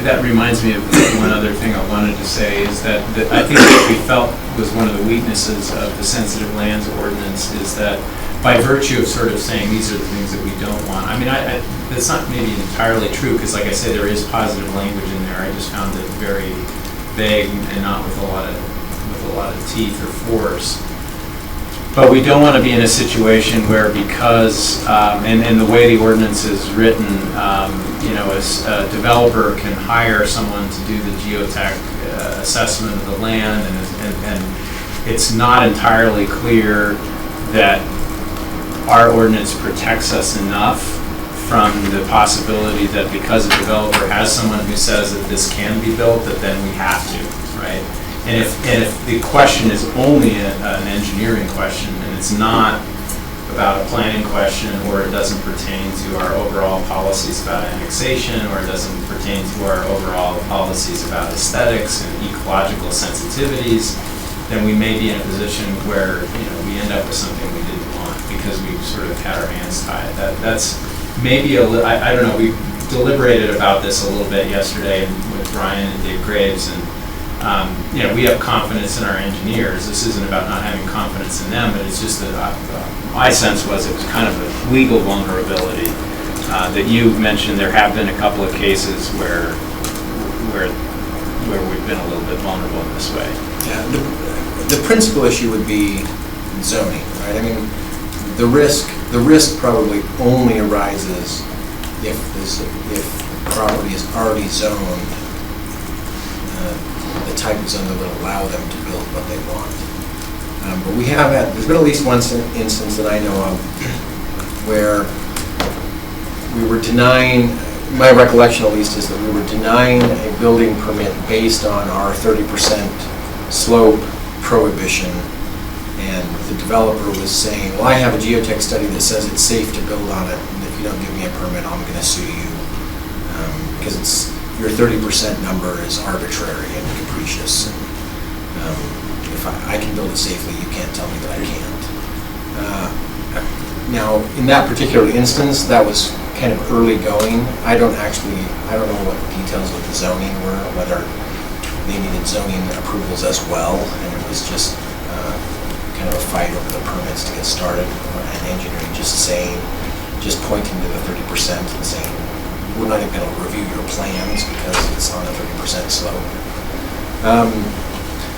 that reminds me of one other thing I wanted to say is that I think what we felt was one of the weaknesses of the sensitive lands ordinance is that by virtue of sort of saying these are the things that we don't want. I mean, that's not maybe entirely true because, like I said, there is positive language in there. I just found it very vague and not with a lot of teeth or force. But we don't want to be in a situation where because, and the way the ordinance is written, a developer can hire someone to do the geotech assessment of the land, and it's not entirely clear that our ordinance protects us enough from the possibility that because a developer has someone who says that this can be built, that then we have to, right? And if the question is only an engineering question, and it's not about a planning question, or it doesn't pertain to our overall policies about annexation, or it doesn't pertain to our overall policies about aesthetics and ecological sensitivities, then we may be in a position where we end up with something we didn't want because we've sort of had our hands tied. That's maybe I don't know. We deliberated about this a little bit yesterday with Brian and Dave Graves, and we have confidence in our engineers. This isn't about not having confidence in them, but it's just that my sense was it was kind of a legal vulnerability that you mentioned. There have been a couple of cases where we've been a little bit vulnerable in this way.
Yeah, the principal issue would be zoning, right? I mean, the risk probably only arises if the property is already zoned the type of zone that would allow them to build what they want. But there's been at least one instance that I know of where we were denying, my recollection at least is that we were denying a building permit based on our 30% slope prohibition. And the developer was saying, well, I have a geotech study that says it's safe to build on it, and if you don't give me a permit, I'm going to sue you. Because your 30% number is arbitrary and capricious. And if I can build it safely, you can't tell me that I can't. Now, in that particular instance, that was kind of early going. I don't know what the details of the zoning were, whether they needed zoning approvals as well, and it was just kind of a fight over the permits to get started, and engineering just pointing to the 30% and saying, we're not even going to review your plans because it's on a 30% slope.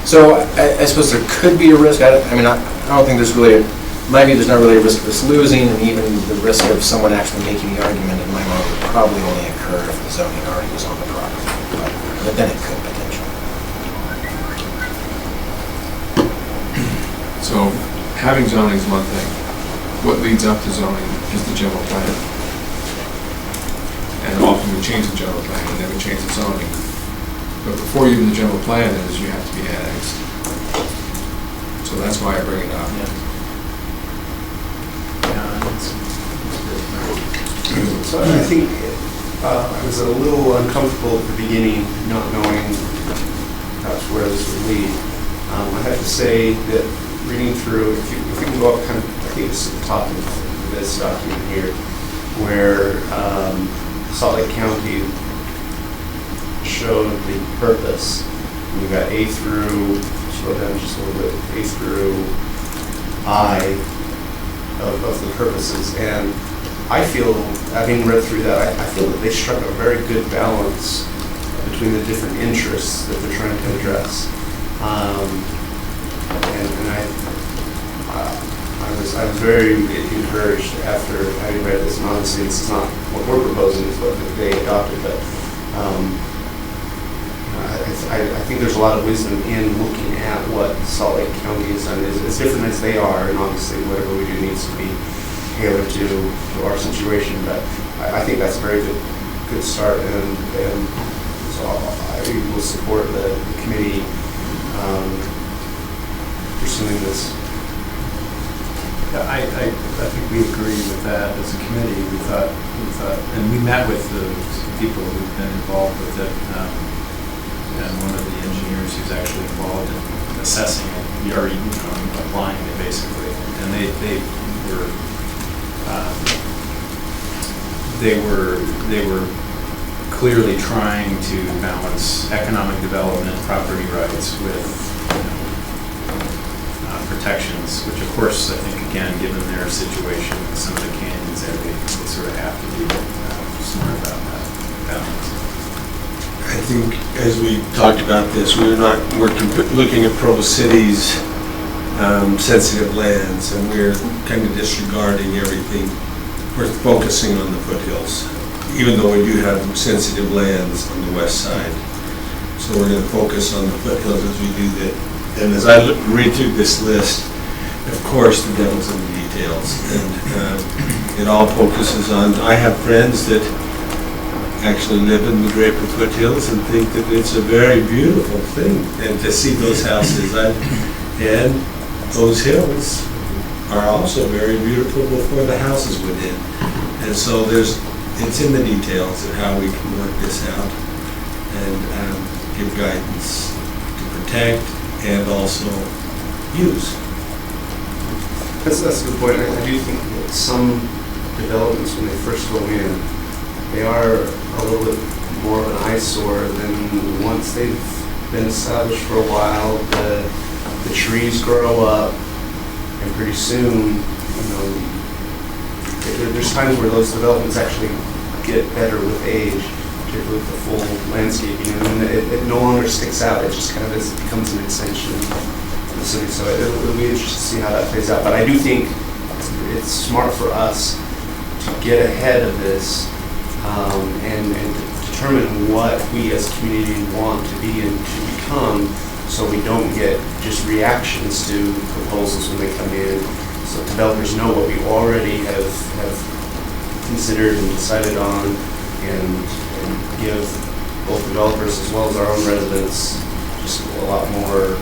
So I suppose there could be a risk. I don't think there's really, in my view, there's not really a risk of us losing, and even the risk of someone actually making the argument in my mind would probably only occur if the zoning already was on the property. But then it could potentially.
So having zoning is one thing. What leads up to zoning is the general plan. And often we change the general plan and then we change the zoning. But before even the general plan is, you have to be annexed. So that's why I bring it up.
So I think I was a little uncomfortable at the beginning, not knowing perhaps where this would lead. I have to say that reading through, if we can go up kind of, I think it's at the top of this document here, where Salt Lake County showed the purpose. We've got A through, scroll down just a little bit, A through I of the purposes. And I feel, having read through that, I feel that they struck a very good balance between the different interests that they're trying to address. And I was very encouraged after having read this. And obviously, this is not what we're proposing; it's what they adopted. But I think there's a lot of wisdom in looking at what Salt Lake County has done. As different as they are, and obviously, whatever we do needs to be tailored to our situation. But I think that's a very good start, and so I will support the committee pursuing this.
I think we agree with that as a committee. We thought, and we met with the people who've been involved with it, and one of the engineers who's actually involved in assessing it, or applying it basically, and they were clearly trying to balance economic development, property rights with protections, which of course I think again, given their situation, some of the canyons there, they sort of have to be smart about that balance.
I think as we talked about this, we're looking at Provo City's sensitive lands, and we're kind of disregarding everything. We're focusing on the foothills, even though we do have sensitive lands on the west side. So we're going to focus on the foothills as we do that. And as I read through this list, of course, the devil's in the details. And it all focuses on, I have friends that actually live in the Draper Foothills and think that it's a very beautiful thing. And to see those houses, and those hills are also very beautiful before the houses went in. And so it's in the details of how we can work this out and give guidance to protect and also use.
That's a good point. I do think that some developments, when they first go in, they are a little bit more of an eyesore than once they've been established for a while. The trees grow up, and pretty soon, there's times where those developments actually get better with age, particularly with the full landscaping, and then it no longer sticks out. It just kind of becomes an extension of the city. So it'll be interesting to see how that plays out. But I do think it's smart for us to get ahead of this and determine what we as a community want to be and to become, so we don't get just reactions to proposals when they come in. So developers know what we already have considered and decided on, and give both developers as well as our own residents just a lot more.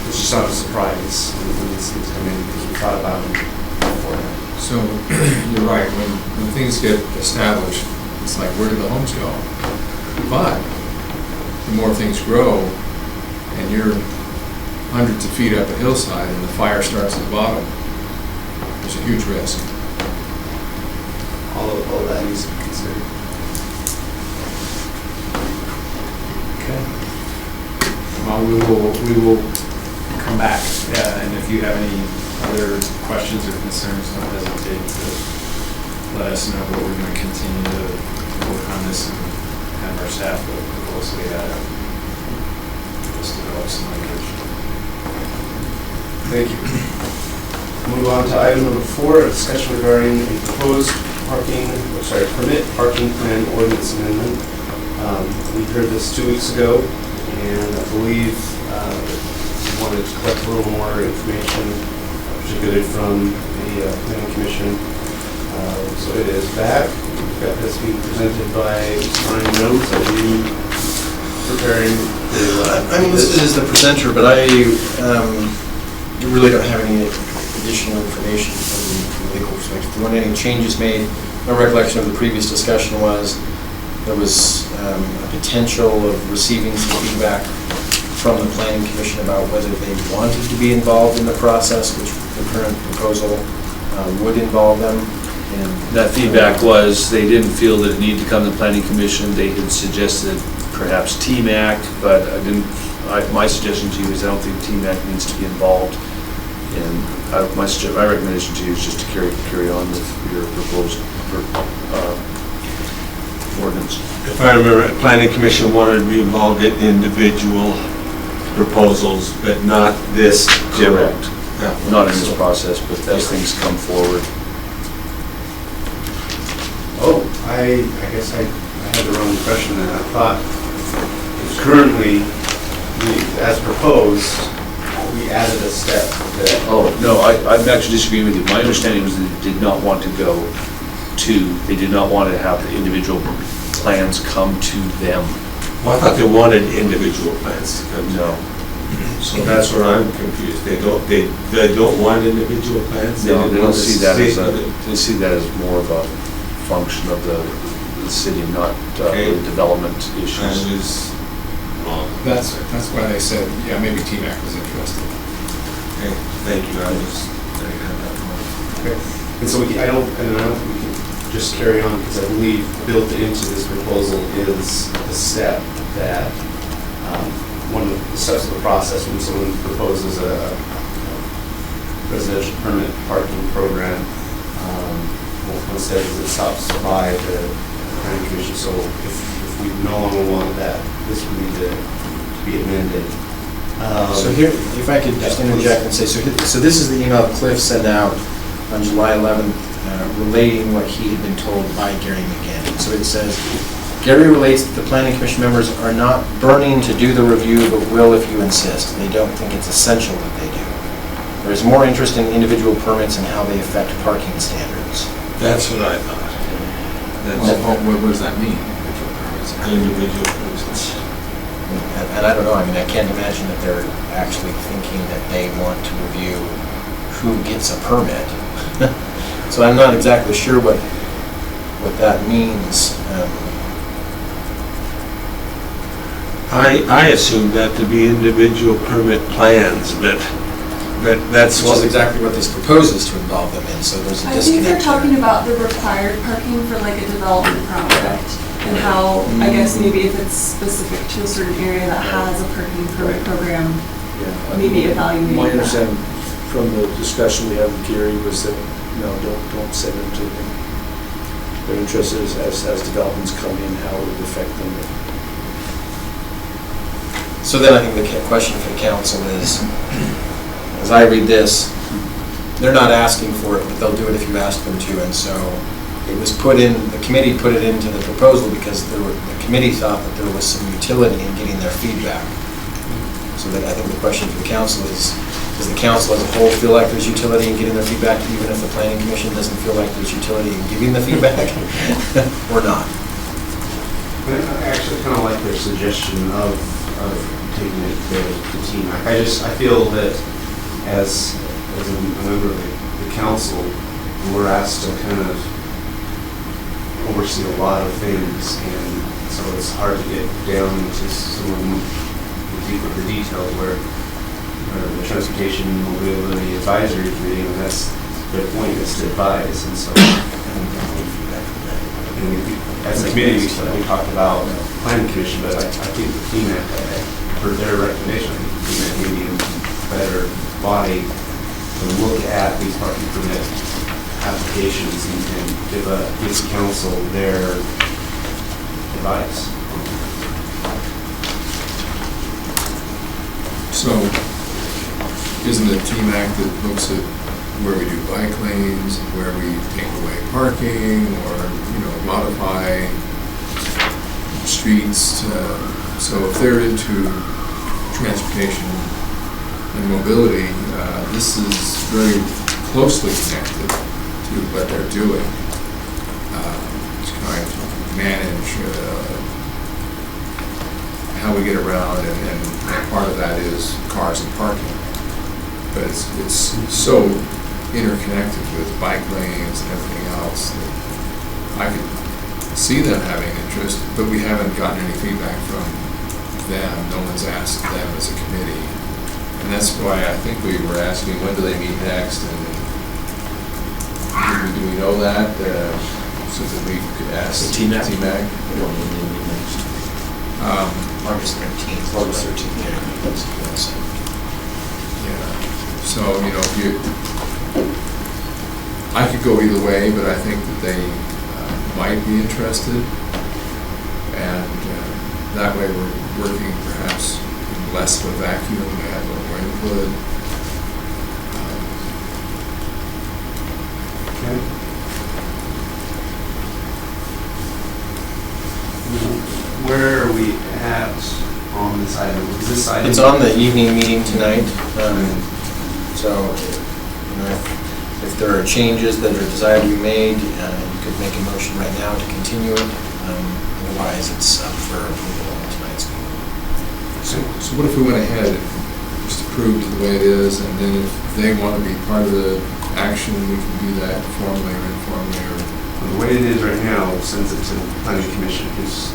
It's just not a surprise when these things come in, because we thought about them beforehand.
So, you're right, when things get established, it's like, where do the homes go? But the more things grow, and you're hundreds of feet up a hillside, and the fire starts at the bottom, there's a huge risk.
All of that needs to be considered.
Okay. Well, we will come back, and if you have any other questions or concerns, don't hesitate to let us know. But we're going to continue to work on this and have our staff look closely at it. Just develop some language.
Thank you. Move on to item number 4, a discussion regarding a proposed permit parking plan ordinance amendment. We heard this 2 weeks ago, and I believe we wanted to collect a little more information, particularly from the planning commission. So it is back. We've got this being presented by Ryan Jones. Are you preparing to?
I'm listed as the presenter, but I really don't have any additional information from the legal perspective. There weren't any changes made. My recollection of the previous discussion was there was a potential of receiving some feedback from the planning commission about whether they wanted to be involved in the process, which the current proposal would involve them. And
That feedback was, they didn't feel that it needed to come to the planning commission. They had suggested perhaps TMAC, but I didn't, my suggestion to you is I don't think TMAC needs to be involved. And my recommendation to you is just to carry on with your proposed ordinance.
If I remember, the planning commission wanted to be involved in individual proposals, but not this general.
Correct.
Yeah.
Not in this process, but as things come forward.
Oh, I guess I had the wrong impression then. I thought currently, as proposed, we added a step that.
Oh, no, I'm actually disagreeing with you. My understanding was that they did not want to go to, they did not want to have the individual plans come to them.
Well, I thought they wanted individual plans to come to.
No.
So that's where I'm confused. They don't want individual plans?
No, they don't
want
see that as
to
they see that as more of a function of the city, not
Okay.
the development
I
issues.
was wrong.
That's why they said, yeah, maybe TMAC was interested.
Okay, thank you. I had that wrong.
Okay. And so I don't think we can just carry on, because I believe built into this proposal is the step that, one of the steps of the process when someone proposes a residential permanent parking program, one step is it stops by the planning commission. So if we no longer want that, this would need to be amended.
So here, if I could just interject and say, so this is the email Cliff sent out on July 11th relating what he had been told by Gary McGinn. So it says, Gary relates that the planning commission members are not burning to do the review, but will if you insist. They don't think it's essential that they do. There is more interest in individual permits and how they affect parking standards.
That's what I thought.
What does that mean? Individual permits?
Individual permits.
And I don't know, I mean, I can't imagine that they're actually thinking that they want to review who gets a permit. So I'm not exactly sure what that means.
I assumed that to be individual permit plans, but that's
Which is
what.
exactly what this proposes to involve them in, so there's a
I think they're
disconnect
talking
there.
about the required parking for like a development project, and how, I guess maybe if it's specific to a certain area that has a parking permit program, maybe evaluating
My
that.
understanding from the discussion we had with Gary was that, no, don't send them to them. They're interested as developments come in, how it would affect them.
So then I think the question for the council is, as I read this, they're not asking for it, but they'll do it if you ask them to, and so it was put in, the committee put it into the proposal because the committee thought that there was some utility in getting their feedback. So that I think the question for the council is, does the council as a whole feel like there's utility in getting their feedback, even if the planning commission doesn't feel like there's utility in giving the feedback, or not?
I actually kind of like their suggestion of taking it to the team. I feel that as a member of the council, we're asked to kind of oversee a lot of things, and so it's hard to get down into some of the details where the Transportation and Mobility Advisory Committee, and that's their point, is to advise, and so as a committee, we talked about planning commission, but I think the TMAC, for their recommendation, I think the TMAC may be a better body to look at these parking permit applications and give the council their advice.
So, isn't it TMAC that looks at where we do bike lanes, where we take away parking, or, modify streets? So if they're into transportation and mobility, this is very closely connected to what they're doing. Trying to manage how we get around, and part of that is cars and parking. But it's so interconnected with bike lanes and everything else that I could see them having interest, but we haven't gotten any feedback from them, no one's asked them as a committee. And that's why I think we were asking, when do they meet next, and do we know that, so that we could ask
The TMAC?
TMAC?
We don't need to meet next.
August 13th.
August 13th, yeah. That's what I said.
Yeah, so, you know, if you, I could go either way, but I think that they might be interested. And that way we're working perhaps in less of a vacuum, we have a little more input.
Okay. Where are we at on this item? Is this item?
It's on the evening meeting tonight, so, you know, if there are changes that are desired to be made, you could make a motion right now to continue it. Otherwise, it's up for approval on tonight's meeting.
So what if we went ahead and just approved it the way it is, and then if they want to be part of the action, we can do that formally or informally, or?
The way it is right now, sends it to the planning commission, who's,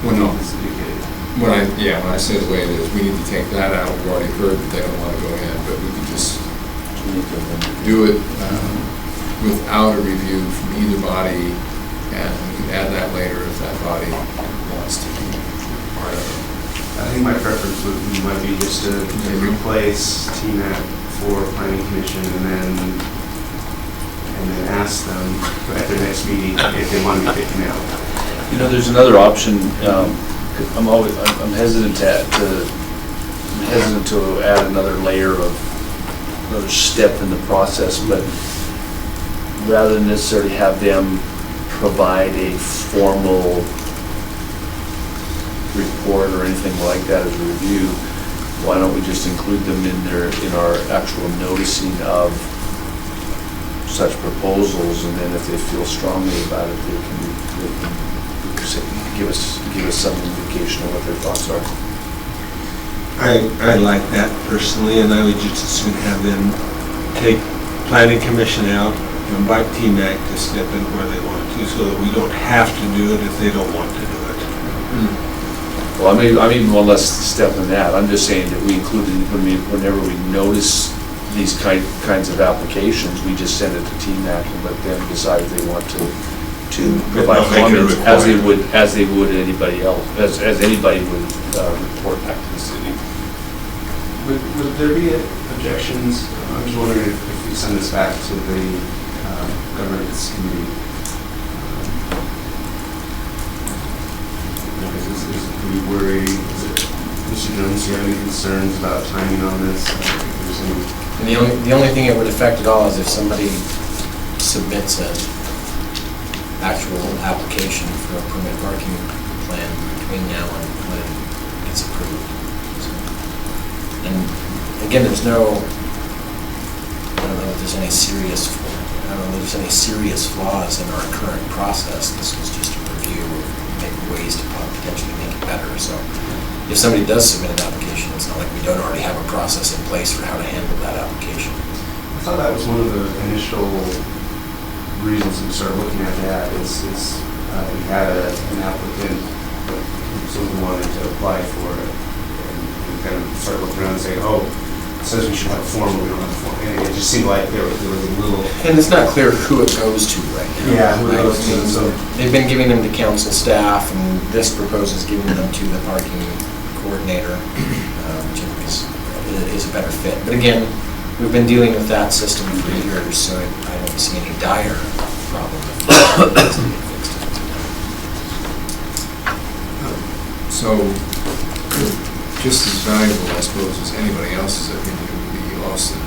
Well, no.
is indicated.
When I say the way it is, we need to take that out. We've already heard that they don't want to go in, but we can just do it without a review from either body, and we can add that later if that body wants to be part of it.
I think my preference might be just to replace TMAC for planning commission, and then ask them at their next meeting if they want to be taken out.
You know, there's another option. I'm hesitant to add another layer of, another step in the process, but rather than necessarily have them provide a formal report or anything like that as a review, why don't we just include them in our actual noticing of such proposals, and then if they feel strongly about it, they can give us some indication of what their thoughts are.
I like that personally, and I would just as soon have them take planning commission out, invite TMAC to step in where they want to, so that we don't have to do it if they don't want to do it.
Well, I'm even one less step than that. I'm just saying that we include, whenever we notice these kinds of applications, we just send it to TMAC and let them decide if they want to provide
Not make it
comments
required.
as they would anybody else, as anybody would report back to the city.
Would there be objections? I'm just wondering if we send this back to the governance committee. Do we worry, Mr. Jones, do you have any concerns about timing on this?
And the only thing it would affect at all is if somebody submits an actual application for a permit parking plan between now and when it's approved. So, and again, I don't know if there's any serious flaws in our current process. This was just a review of ways to potentially make it better. So if somebody does submit an application, it's not like we don't already have a process in place for how to handle that application.
I thought that was one of the initial reasons we started looking at that is we had an applicant who wanted to apply for it, and we kind of started looking around and saying, oh, it says we should have a form, but we don't have a form. And it just seemed like there was a little...
And it's not clear who it goes to right now.
Yeah, who it
right?
goes to, so...
They've been giving them to council staff, and this proposes giving them to the parking coordinator, which I think is a better fit. But again, we've been dealing with that system for years, so I don't see any dire problem.
So, just as valuable, I suppose, as anybody else's opinion would be Austin.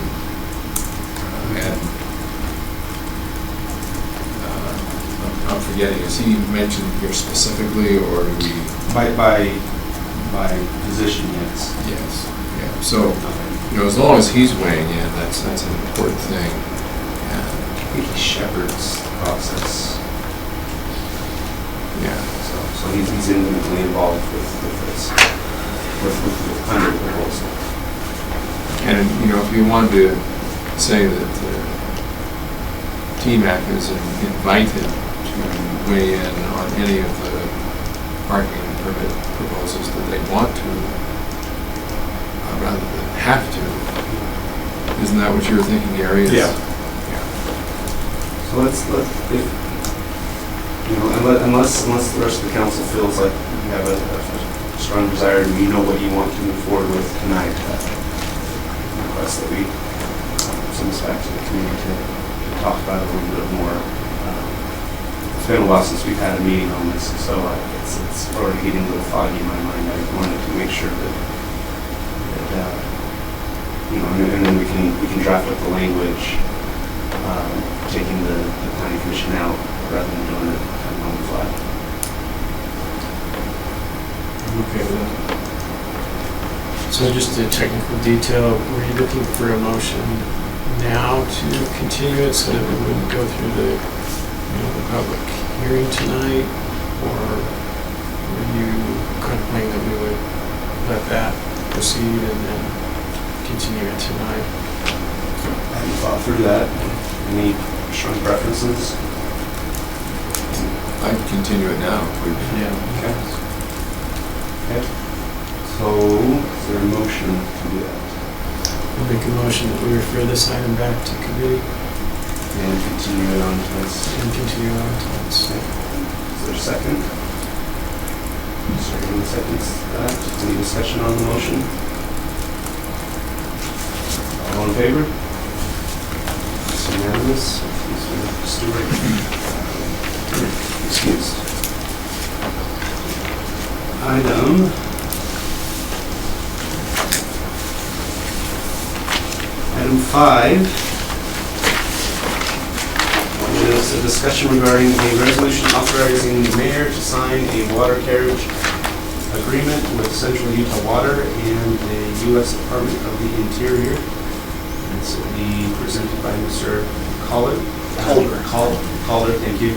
I'm forgetting, is he mentioned here specifically, or do we?
By position, yes.
Yes, yeah, so, as long as he's weighing in, that's an important thing.
I think he shepherds the process.
Yeah.
So he's intimately involved with this, with under the proposal.
And, if you wanted to say that TMAC is invited to weigh in on any of the parking permit proposes that they want to, rather than have to. Isn't that what you were thinking, Gary?
Yeah.
So let's, if, you know, unless the rest of the council feels like you have a strong desire and you know what you want to move forward with tonight, request that we send this back to the committee to talk about it a little bit more. It's been a while since we've had a meeting on this, so it's already getting a little foggy in my mind. I wanted to make sure that you know, and then we can draft up the language, taking the planning commission out rather than doing it kind of on the fly.
Okay with that. So just a technical detail, were you looking for a motion now to continue it so that we wouldn't go through the, the public hearing tonight? Or were you contemplating that we would let that proceed and then continue it tonight?
I haven't thought through that. Any strong preferences?
I'd continue it now.
Yeah.
Okay. Okay. So, is there a motion to do that?
I'll make a motion that we refer this item back to committee
And continue it on to this.
and continue on to its.
Is there a second? Starting with seconds. Any discussion on the motion? All in favor? It's unanimous. Stewart. Excused. Item 5 is a discussion regarding a resolution authorizing the mayor to sign a water carriage agreement with Central Utah Water and the U.S. Department of the Interior. This will be presented by Mr. Calder, thank you.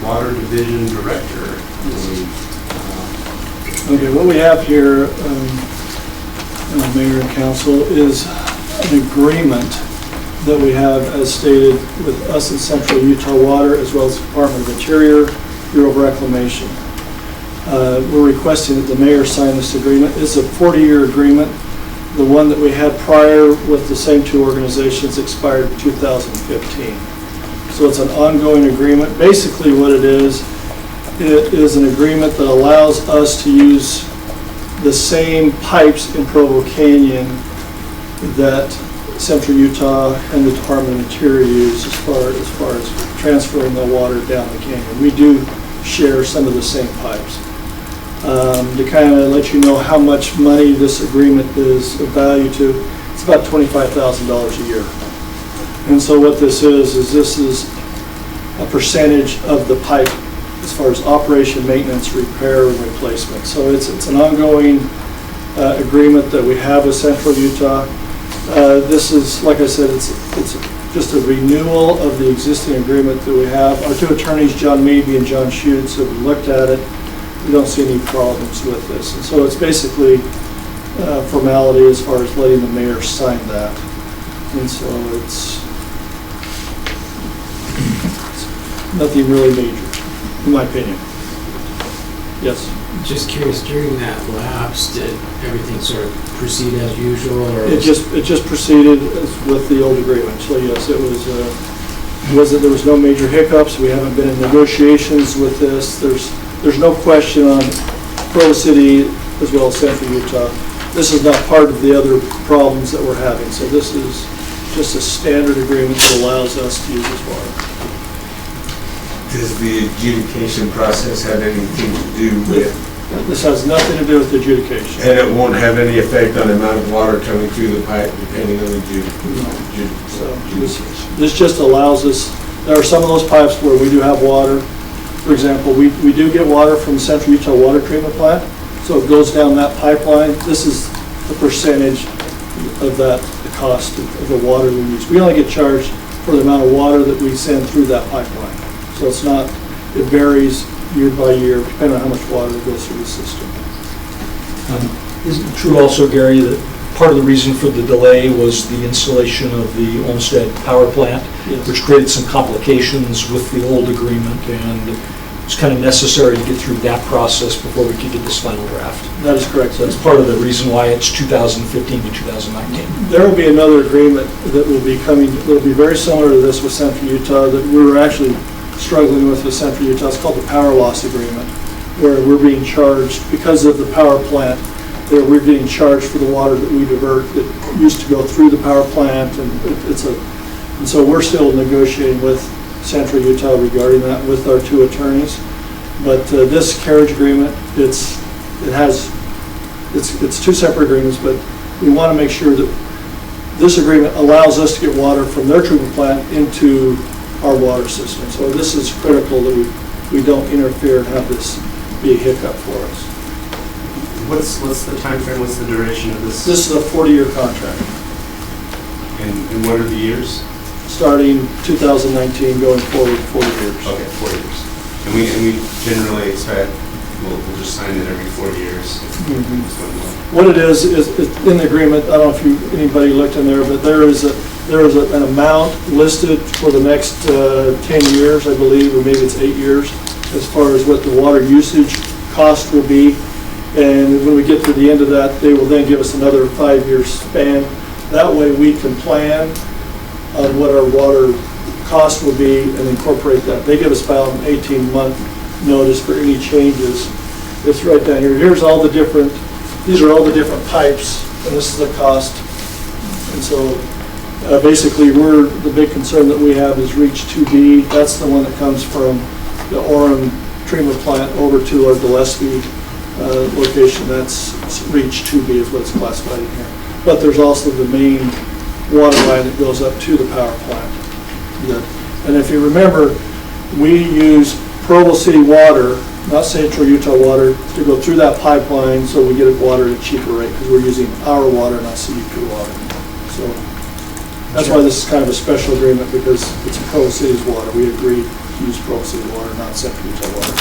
Water Division Director.
Okay, what we have here, Mayor and Council, is an agreement that we have as stated with us and Central Utah Water as well as the Department of Interior, Bureau of Reclamation. We're requesting that the mayor sign this agreement. It's a 40-year agreement. The one that we had prior with the same two organizations expired in 2015. So it's an ongoing agreement. Basically what it is an agreement that allows us to use the same pipes in Provo Canyon that Central Utah and the Department of Interior use as far as transferring the water down the canyon. We do share some of the same pipes. To kind of let you know how much money this agreement is of value to, it's about $25,000 a year. And so what this is a percentage of the pipe as far as operation, maintenance, repair, and replacement. So it's an ongoing agreement that we have with Central Utah. This is, like I said, it's just a renewal of the existing agreement that we have. Our two attorneys, John Meeby and John Schutz, have looked at it. We don't see any problems with this. And so it's basically formality as far as letting the mayor sign that. And so it's nothing really major, in my opinion. Yes?
Just curious, during that lapse, did everything sort of proceed as usual, or?
It just proceeded as with the old agreement. So yes, it was, there was no major hiccups. We haven't been in negotiations with this. There's no question on Provo City as well as Central Utah. This is not part of the other problems that we're having. So this is just a standard agreement that allows us to use this water.
Does the adjudication process have anything to do with?
This has nothing to do with adjudication.
And it won't have any effect on the amount of water coming through the pipe depending on the
So this just allows us, there are some of those pipes where we do have water. For example, we do get water from the Central Utah Water Treatment Plant, so it goes down that pipeline. This is the percentage of that, the cost of the water we use. We only get charged for the amount of water that we send through that pipeline. So it's not, it varies year by year, depending on how much water goes through the system.
Isn't it true also, Gary, that part of the reason for the delay was the installation of the Olmsted power plant,
Yes.
which created some complications with the old agreement, and It's kind of necessary to get through that process before we can get this final draft.
That is correct.
So that's part of the reason why it's 2015 to 2019.
There will be another agreement that will be coming, that will be very similar to this with Central Utah, that we're actually struggling with Central Utah. It's called the power loss agreement, where we're being charged, because of the power plant, that we're being charged for the water that we divert that used to go through the power plant, and and so we're still negotiating with Central Utah regarding that with our two attorneys. But this carriage agreement, it's two separate agreements, but we want to make sure that this agreement allows us to get water from their treatment plant into our water system. So this is critical that we don't interfere and have this be a hiccup for us.
What's the time frame? What's the duration of this?
This is a 40-year contract,
And what are the years?
starting 2019, going forward 40 years.
Okay, 4 years. And we generally expect we'll just sign it every 4 years.
Mhm.
This one will.
What it is in the agreement, I don't know if anybody looked in there, but there is an amount listed for the next 10 years, I believe, or maybe it's 8 years, as far as what the water usage cost will be. And when we get to the end of that, they will then give us another 5-year span. That way we can plan on what our water cost will be and incorporate that. They give us about an 18-month notice for any changes. It's right down here. Here's all the different, these are all the different pipes, and this is the cost. And so basically the big concern that we have is Reach 2B. That's the one that comes from the Orem treatment plant over to our Gillespie location. That's Reach 2B is what it's classified in here. But there's also the main water line that goes up to the power plant. And if you remember, we use Provo City water, not Central Utah water, to go through that pipeline so we get water at a cheaper rate because we're using our water, not CUP water. So that's why this is kind of a special agreement, because it's Provo City's water. We agreed to use Provo City water, not Central Utah water.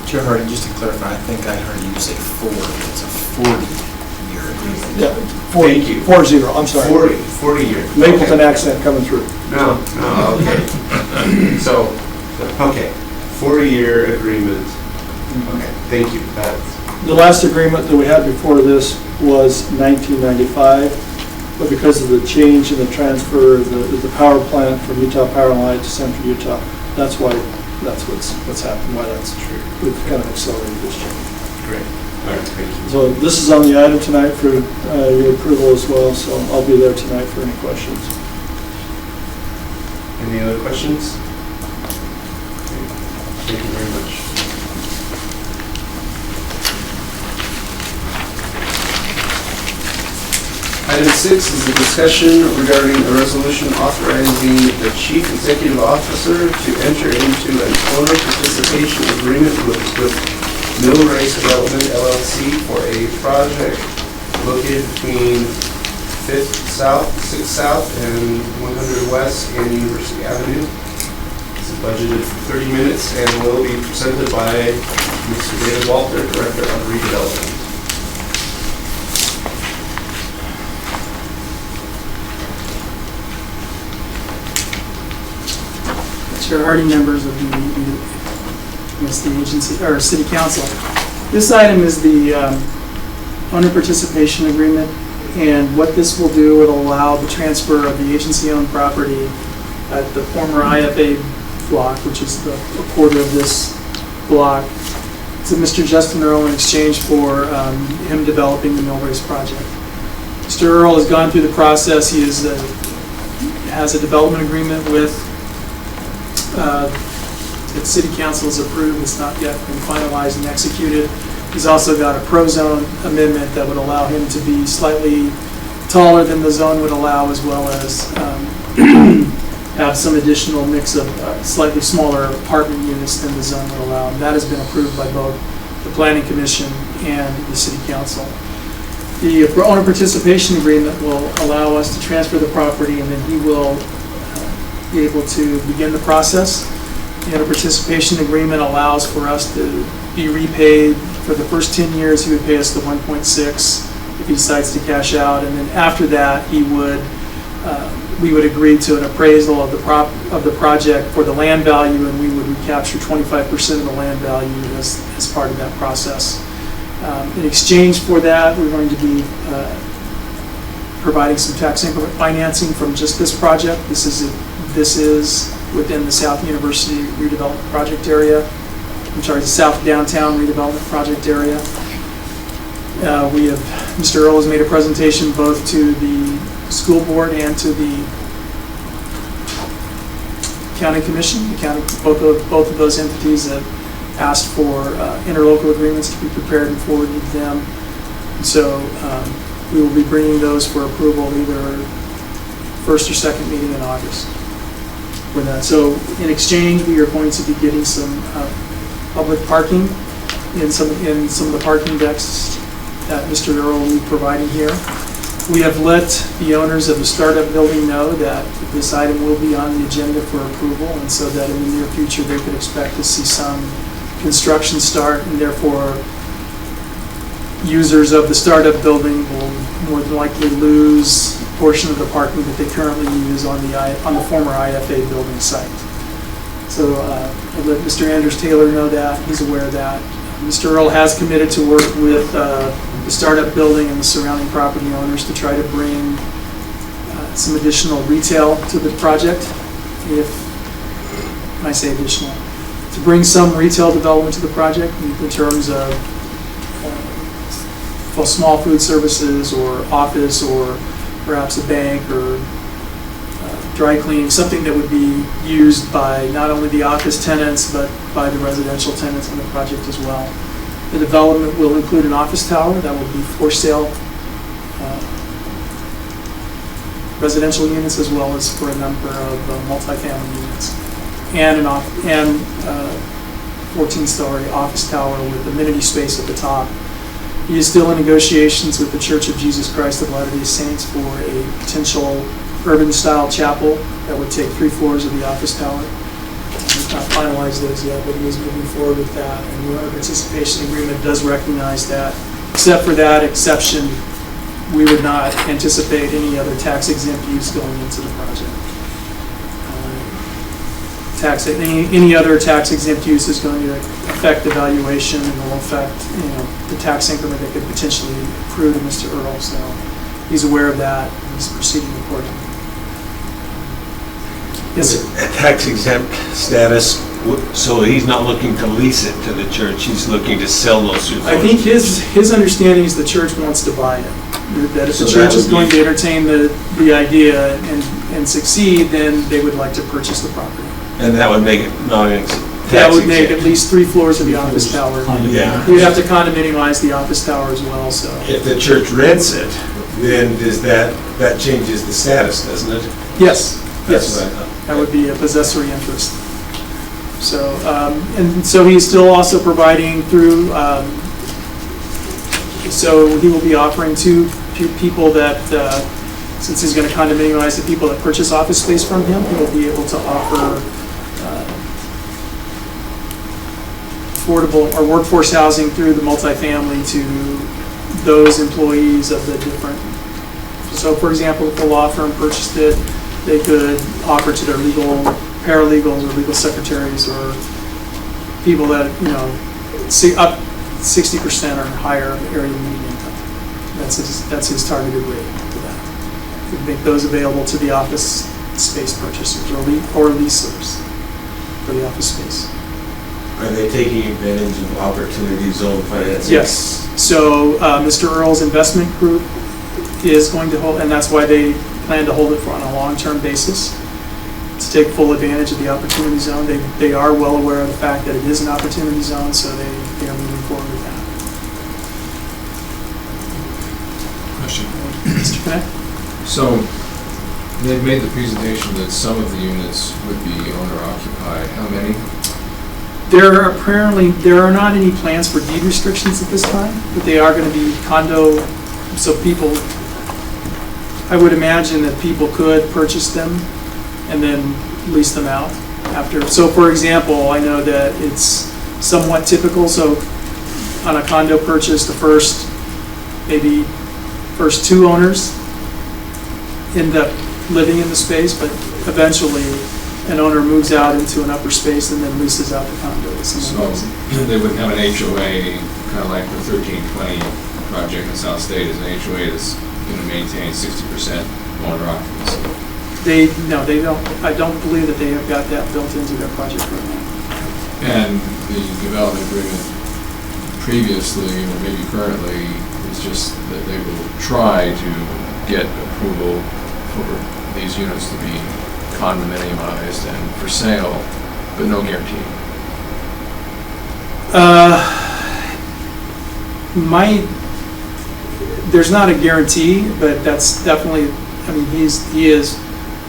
Chair Harding, just to clarify, I think I heard you say 40. It's a 40-year agreement.
Yeah, 40,
Thank you.
40, I'm sorry.
40 years.
Mapleton
Okay.
accent coming through.
No, okay. So, okay, 40-year agreement. Okay, thank you.
The last agreement that we had before this was 1995, but because of the change in the transfer of the power plant from Utah Power and Light to Central Utah, that's what's happened, why that's true. We've kind of accelerated this change.
Great. All right, thank you.
So this is on the item tonight for your approval as well, so I'll be there tonight for any questions.
Any other questions? Thank you very much. Item 6 is a discussion regarding a resolution authorizing the chief executive officer to enter into an owner participation agreement with Mill Race Development LLC for a project located between 6th South and 100 West and University Avenue. It's budgeted for 30 minutes and will be presented by Mr. David Walter, Director of Redevelopment.
Chair Harding, members of the agency or City Council. This item is the owner participation agreement, and what this will do, it'll allow the transfer of the agency-owned property at the former IFA block, which is a quarter of this block, to Mr. Justin Earl in exchange for him developing the Mill Race project. Mr. Earl has gone through the process. He has a development agreement with that City Council has approved. It's not yet been finalized and executed. He's also got a pro-zone amendment that would allow him to be slightly taller than the zone would allow, as well as have some additional mix of slightly smaller apartment units than the zone would allow. And that has been approved by both the Planning Commission and the City Council. The owner participation agreement will allow us to transfer the property, and then he will be able to begin the process. The owner participation agreement allows for us to be repaid for the first 10 years. He would pay us the 1.6 if he decides to cash out, and then after that he would we would agree to an appraisal of the project for the land value, and we would recapture 25% of the land value as part of that process. In exchange for that, we're going to be providing some tax increment financing from just this project. This is within the South University redevelopment project area. The South Downtown redevelopment project area. Mr. Earl has made a presentation both to the school board and to the county commission. Both of those entities have asked for interlocal agreements to be prepared and forwarded to them. So we will be bringing those for approval either first or second meeting in August for that. So in exchange, we are going to be getting some public parking in some of the parking decks that Mr. Earl will be providing here. We have let the owners of the startup building know that this item will be on the agenda for approval, and so that in the near future they could expect to see some construction start, and therefore users of the startup building will more than likely lose a portion of the parking that they currently use on the former IFA building site. So I let Mr. Anders Taylor know that. He's aware of that. Mr. Earl has committed to work with the startup building and the surrounding property owners to try to bring some additional retail to the project. When I say additional, to bring some retail development to the project in terms of small food services or office or perhaps a bank or dry cleaning, something that would be used by not only the office tenants but by the residential tenants on the project as well. The development will include an office tower that will be for sale, residential units as well as for a number of multifamily units, and an 14-story office tower with amenity space at the top. He is still in negotiations with the Church of Jesus Christ of Latter-day Saints for a potential urban-style chapel that would take 3 floors of the office tower. He's not finalized those yet, but he is moving forward with that. And the owner participation agreement does recognize that. Except for that exception, we would not anticipate any other tax-exempt use going into the project. Any other tax-exempt use is going to affect the valuation and will affect, the tax increment that could potentially accrue to Mr. Earl. So he's aware of that and he's proceeding accordingly. Yes, sir.
A tax exempt status, so he's not looking to lease it to the church, he's looking to sell those 2 floors.
I think his understanding is the church wants to buy it. That if the church is going to entertain the idea and succeed, then they would like to purchase the property.
And that would make it non-tax exempt.
That would make at least 3 floors of the office tower.
Yeah.
You'd have to condominiumize the office tower as well, so.
If the church rents it, then that changes the status, doesn't it?
Yes,
That's
yes.
what I thought.
That would be a possessory interest. So, and so he's still also providing through, so he will be offering to people that, since he's going to condominiumize the people that purchase office space from him, he will be able to offer affordable or workforce housing through the multifamily to those employees of the different. So, for example, if the law firm purchased it, they could offer to their legal paralegals or legal secretaries or people that, up 60% or higher of area median income. That's his targeted rate for that. We'd make those available to the office space purchasers or leasers for the office space.
Are they taking advantage of opportunity zone financing?
Yes. So Mr. Earl's investment group is going to hold, and that's why they plan to hold it on a long-term basis, to take full advantage of the opportunity zone. They are well aware of the fact that it is an opportunity zone, so they are moving forward with that.
Question.
Mr. Connect?
So, they've made the presentation that some of the units would be owner-occupied. How many?
There are not any plans for deed restrictions at this time, but they are going to be condo, so people, I would imagine that people could purchase them and then lease them out after. So for example, I know that it's somewhat typical, so on a condo purchase, the first 2 owners end up living in the space, but eventually an owner moves out into an upper space and then leases out the condos. and then lives in-
So they would have an HOA, kind of like the 1320 project in South State is an HOA that's going to maintain 60% owner occupancy.
No, they don't, I don't believe that they have got that built into their project right now.
And the development agreement previously, or maybe currently, is just that they will try to get approval for these units to be condominiumized and for sale, but no guarantee.
There's not a guarantee, but that's definitely, I mean, he is,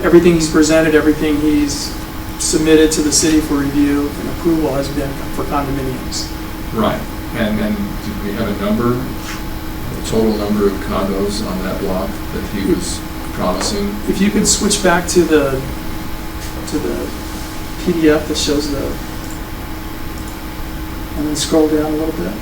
everything he's presented, everything he's submitted to the city for review and approval has been for condominiums.
Right. And did we have a number, a total number of condos on that block that he was promising?
If you could switch back to the PDF that shows the, and then scroll down a little bit.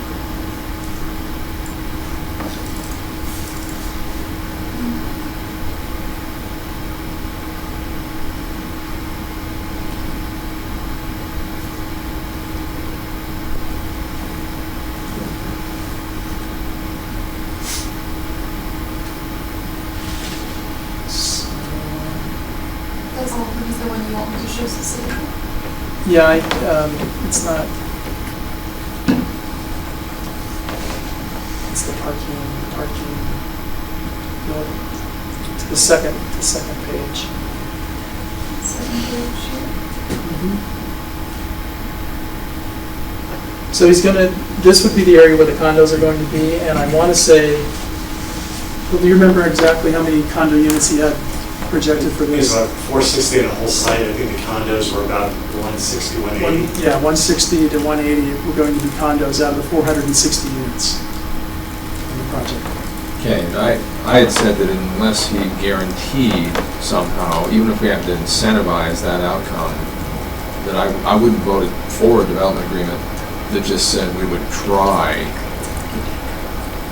That's all, is the one you want me to show the city?
Yeah, it's not. It's the parking, no, the second page.
Second page here.
So he's gonna, this would be the area where the condos are going to be, and I want to say, well, do you remember exactly how many condo units he had projected for
It was
this?
about 460 on the whole site. I think the condos were about 160, 180.
Yeah, 160 to 180 were going to be condos out of the 460 units in the project.
Okay, I had said that unless he guaranteed somehow, even if we have to incentivize that outcome, that I wouldn't vote for a development agreement that just said we would try.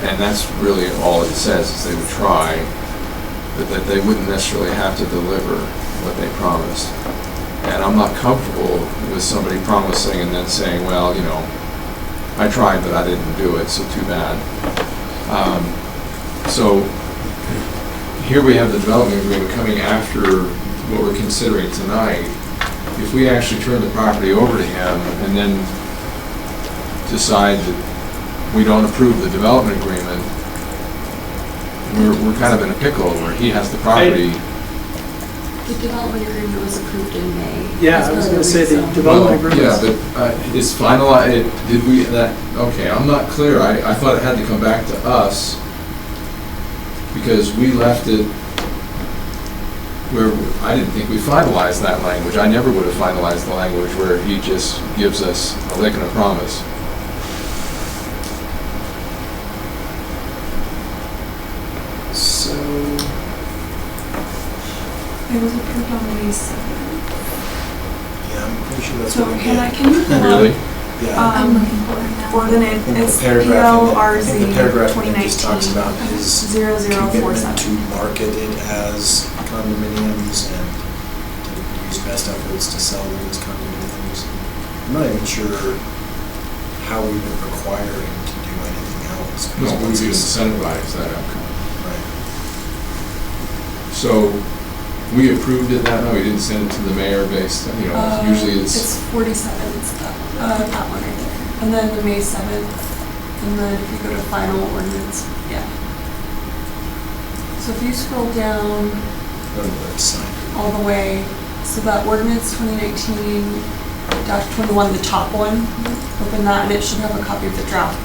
And that's really all it says, is they would try, but that they wouldn't necessarily have to deliver what they promised. And I'm not comfortable with somebody promising and then saying, well, you know, I tried, but I didn't do it, so too bad. So here we have the development agreement coming after what we're considering tonight. If we actually turn the property over to him and then decide that we don't approve the development agreement, we're kind of in a pickle where he has the property.
The development agreement was approved in May.
Yeah, I was gonna say the development agreement.
Yeah, but it's finalized, did we, okay, I'm not clear. I thought it had to come back to us because we left it where, I didn't think we finalized that language. I never would have finalized the language where he just gives us a lick and a promise.
So,
It was approved on May 7th.
Yeah, I'm pretty sure that's
So
what we
can
did.
you pull
Really?
up,
Yeah.
I'm looking for it now.
ordinance,
I think
it's
the paragraph in it- I
PLRZ
think the paragraph in it
2019.
just talks about his
0047.
commitment to market it as condominiums and to use best efforts to sell them as condominiums. I'm not even sure how we would require him to do anything else.
No, but we
Because
would
he's-
incentivize that outcome.
Right.
So we approved it that night, we didn't send it to the mayor based, you know, usually
It's 47, it's that one right there. And then the May 7th, and then if you go to final ordinance, yeah. So if you scroll down
Go to the sign.
all the way, so that ordinance 2019-21, the top one, open that, and it should have a copy of the draft.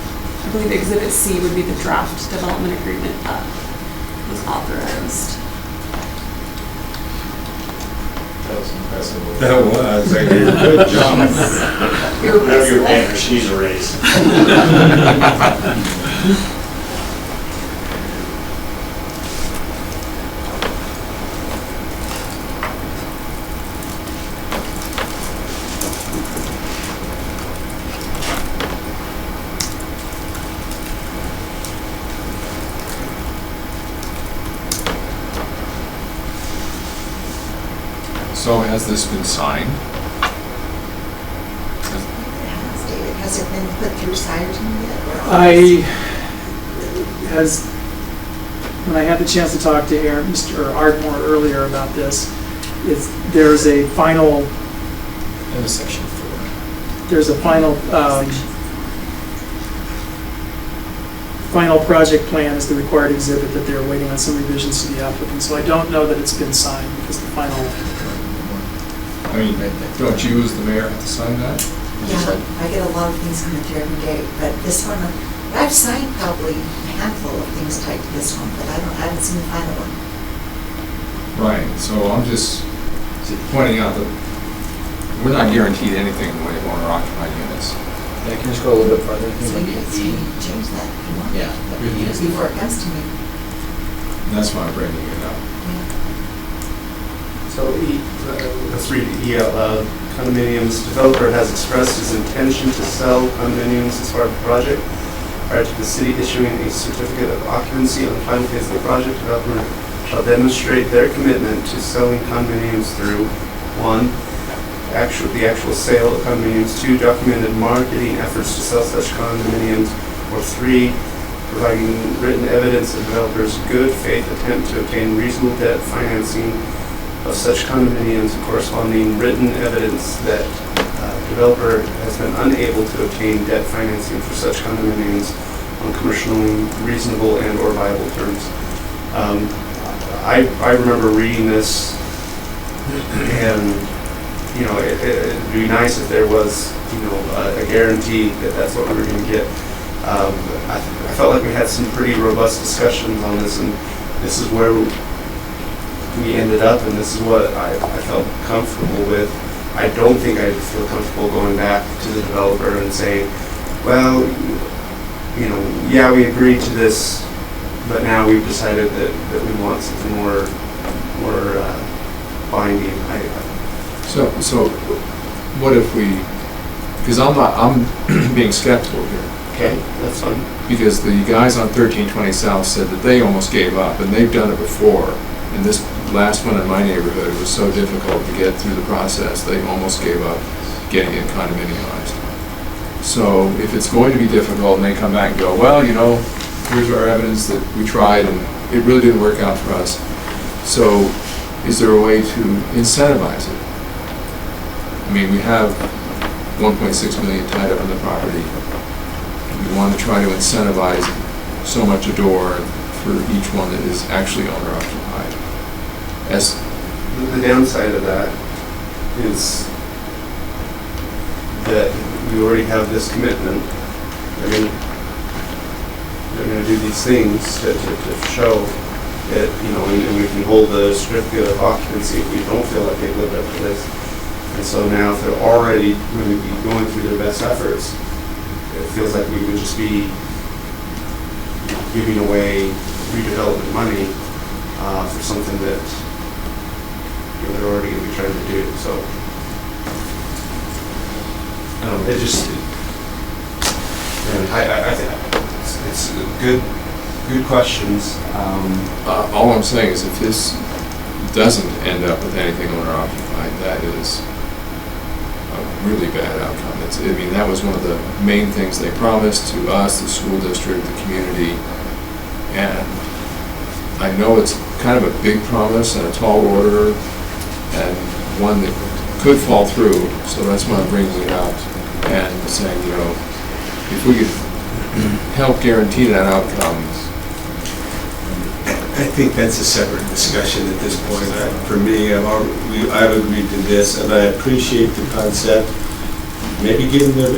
I believe Exhibit C would be the draft development agreement that was authorized.
That was impressive.
That was, I did a good job.
Whenever you're paying her, she's a raise.
So has this been signed?
Has it been put through Sireton yet?
When I had the chance to talk to Mr. Ardmore earlier about this, there's a final,
That was section 4.
there's a final, final project plan is the required exhibit that they're waiting on some revisions to the applicant. So I don't know that it's been signed because the final,
I mean, don't you as the mayor have to sign that?
Yeah, I get a lot of things coming through every day, but this one, I've signed probably a handful of things tied to this one, but I haven't seen the final one.
Right, so I'm just pointing out that we're not guaranteed anything in the way of owner-occupied units.
Yeah, can you just go a little bit further?
So you can change that if you want.
Yeah.
Before it comes to me.
And that's why I'm bringing it up.
So let's read E out loud. Condominiums, developer has expressed his intention to sell condominiums as part of the project. Prior to the city issuing a certificate of occupancy on the final phase of the project, developer shall demonstrate their commitment to selling condominiums through 1, the actual sale of condominiums, 2, documented marketing efforts to sell such condominiums, or 3, providing written evidence of developer's good faith attempt to obtain reasonable debt financing of such condominiums and corresponding written evidence that developer has been unable to obtain debt financing for such condominiums on commercially reasonable and or viable terms. I remember reading this, and you know, it'd be nice if there was, you know, a guarantee that that's what we were going to get. I felt like we had some pretty robust discussions on this, and this is where we ended up, and this is what I felt comfortable with. I don't think I feel comfortable going back to the developer and saying, well, you know, yeah, we agreed to this, but now we've decided that we want something more binding.
So what if we, because I'm being skeptical here.
Okay, that's fine.
Because the guys on 1320 South said that they almost gave up, and they've done it before. And this last one in my neighborhood was so difficult to get through the process, they almost gave up getting it condominiumized. So if it's going to be difficult and they come back and go, well, you know, here's our evidence that we tried and it really didn't work out for us. So is there a way to incentivize it? I mean, we have 1.6 million tied up in the property. We want to try to incentivize so much a door for each one that is actually owner occupied. As
The downside of that is that we already have this commitment. They're going to do these things to show that, you know, and we can hold the certificate of occupancy if we don't feel like they've lived up to this. And so now if they're already going to be going through their best efforts, it feels like we would just be giving away redevelopment money for something that, you know, they're already going to be trying to do. So it just, and I think it's good questions.
all I'm saying is if this doesn't end up with anything owner occupied, that is a really bad outcome. I mean, that was one of the main things they promised to us, the school district, the community, and I know it's kind of a big promise and a tall order and one that could fall through, so that's why I'm bringing it up and saying, you know, if we could help guarantee that outcome.
I think that's a separate discussion at this point. For me, I've agreed to this, and I appreciate the concept. Maybe give them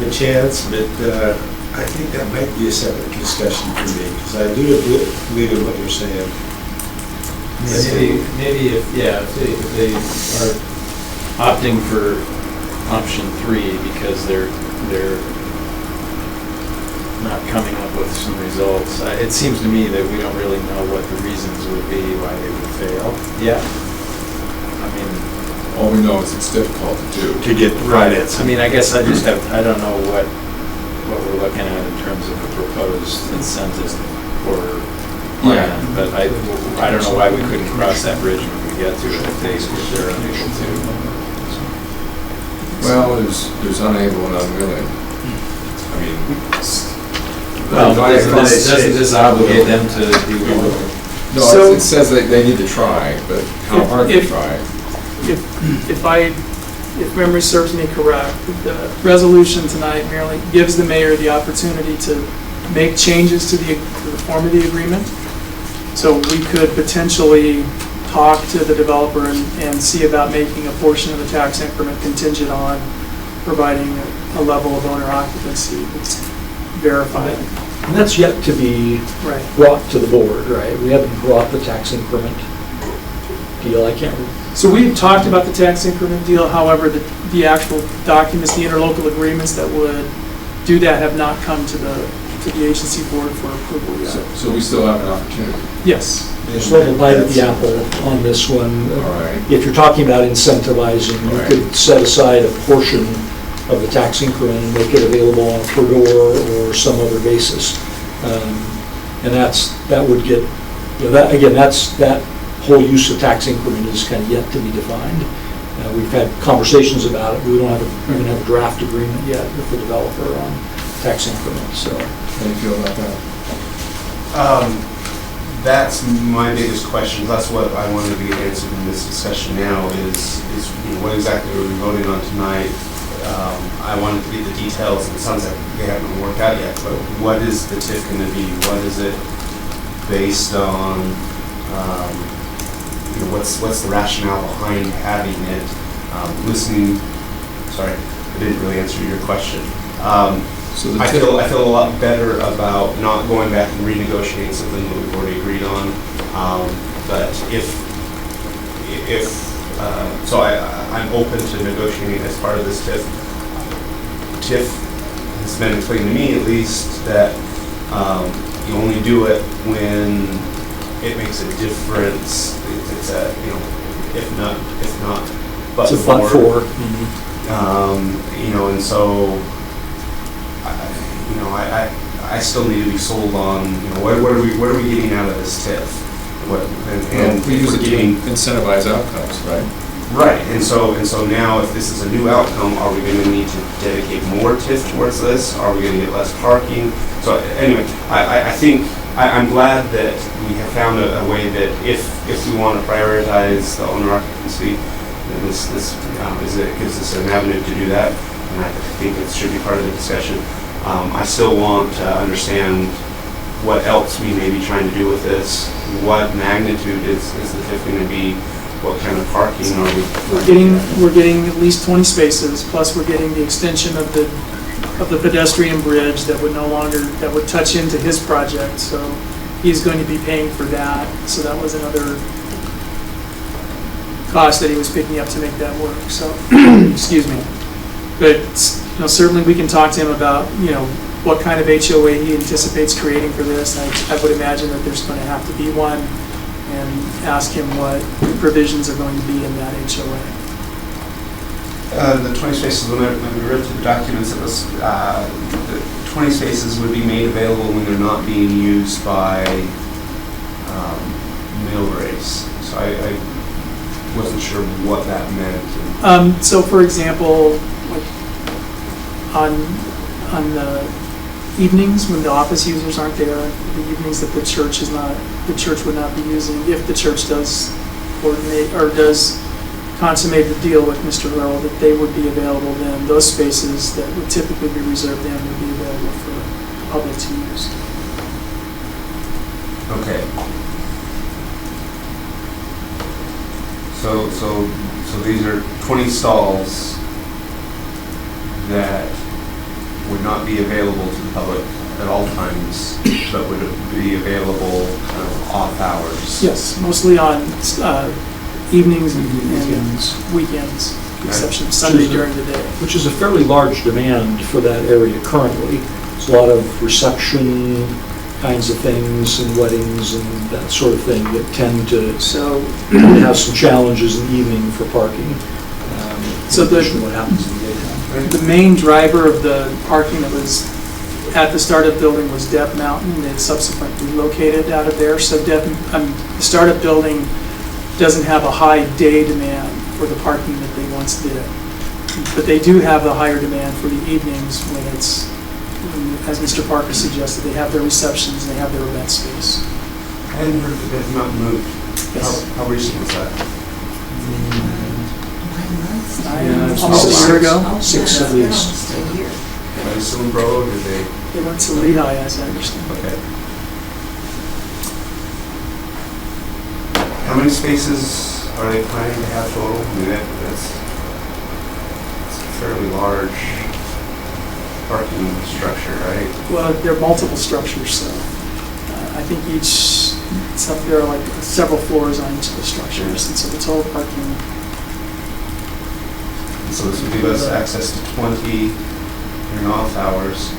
a chance, but I think that might be a separate discussion for me, because I do believe in what you're saying.
Maybe if they are opting for option 3 because they're not coming up with some results. It seems to me that we don't really know what the reasons would be why they would fail. Yeah. I mean,
All we know is it's difficult to do.
To get the financing.
I mean, I guess I don't know what we're looking at in terms of a proposed incentive or plan, but I don't know why we couldn't cross that bridge when we get to it if they're unable to.
Well, there's unable and unwilling. I mean,
Well,
doesn't
doesn't this obligate them to be willing?
no,
So-
it says that they need to try, but how hard to
If-
try?
If memory serves me correct, the resolution tonight merely gives the mayor the opportunity to make changes to the form of the agreement. So we could potentially talk to the developer and see about making a portion of the tax increment contingent on providing a level of owner occupancy that's verified.
And that's yet to be
Right.
brought to the board, right? We haven't brought the tax increment deal, I can't,
So we've talked about the tax increment deal, however, the actual documents, the interlocal agreements that would do that have not come to the agency board for approval yet.
So we still have an opportunity.
Yes.
just let the bite of the apple on this one.
All right.
If you're talking about incentivizing, you
Right.
could set aside a portion of the tax increment and make it available on a per door or some other basis. And that would get, that whole use of tax increment is kind of yet to be defined. We've had conversations about it, but we don't even have a draft agreement yet with the developer on tax increment, so.
How do you feel about that?
That's my biggest question. That's what I wanted to get answered in this discussion now is what exactly are we voting on tonight? I wanted to get the details, and it sounds like they haven't worked out yet, but what is the TIF going to be? What is it based on? What's the rationale behind having it? Sorry, I didn't really answer your question.
So the
I
TIF
feel a lot better about not going back and renegotiating something that we've already agreed on. But I'm open to negotiating as part of this TIF. TIF has been explained to me, at least, that you only do it when it makes a difference. It's a, if not, but
It's a but for.
and so. I still need to be sold on, what are we getting out of this TIF?
and we use it to incentivize outcomes, right?
Right, and so now if this is a new outcome, are we going to need to dedicate more TIF towards this? Are we going to get less parking? So anyway, I think I'm glad that we have found a way that if we want to prioritize the owner occupancy, then this gives us an avenue to do that, and I think it should be part of the discussion. I still want to understand what else we may be trying to do with this. What magnitude is the TIF going to be? What kind of parking are we?
We're getting at least 20 spaces, plus we're getting the extension of the pedestrian bridge that would touch into his project. So he's going to be paying for that. So that was another cost that he was picking up to make that work. So, excuse me. But certainly we can talk to him about what kind of HOA he anticipates creating for this. I would imagine that there's going to have to be one, and ask him what provisions are going to be in that HOA.
The 20 spaces, when we read through the documents, it was the 20 spaces would be made available when they're not being used by mill race. So I wasn't sure what that meant.
So for example, like on the evenings when the office users aren't there, the evenings that the church would not be using, if the church does coordinate or does consummate the deal with Mr. Earl, that they would be available then. Those spaces that would typically be reserved then would be available for the public to use.
Okay. So these are 20 stalls that would not be available to the public at all times, but would be available kind of off hours.
Yes, mostly on evenings and weekends, with the exception of Sunday during the day.
Which is a fairly large demand for that area currently. There's a lot of reception kinds of things and weddings and that sort of thing that tend to have some challenges in the evening for parking.
So
in addition to what happens in the daytime.
The main driver of the parking that was at the startup building was Depp Mountain. They subsequently relocated out of there. So the startup building doesn't have a high day demand for the parking that they once did. But they do have a higher demand for the evenings when it's, as Mr. Parker suggested, they have their receptions, they have their event space.
I hadn't heard that they've not moved.
Yes.
How recent was that?
9 months.
Almost a year ago.
Six at
Yeah,
least.
almost a year.
Are they still in Provo, or did they?
They went to Lehigh, as I understand.
Okay. How many spaces are they planning to have total? I mean, that's a fairly large parking structure, right?
Well, there are multiple structures, so I think there are like several floors on each of the structures, and so the total parking,
And so this would give us access to 20 during off hours.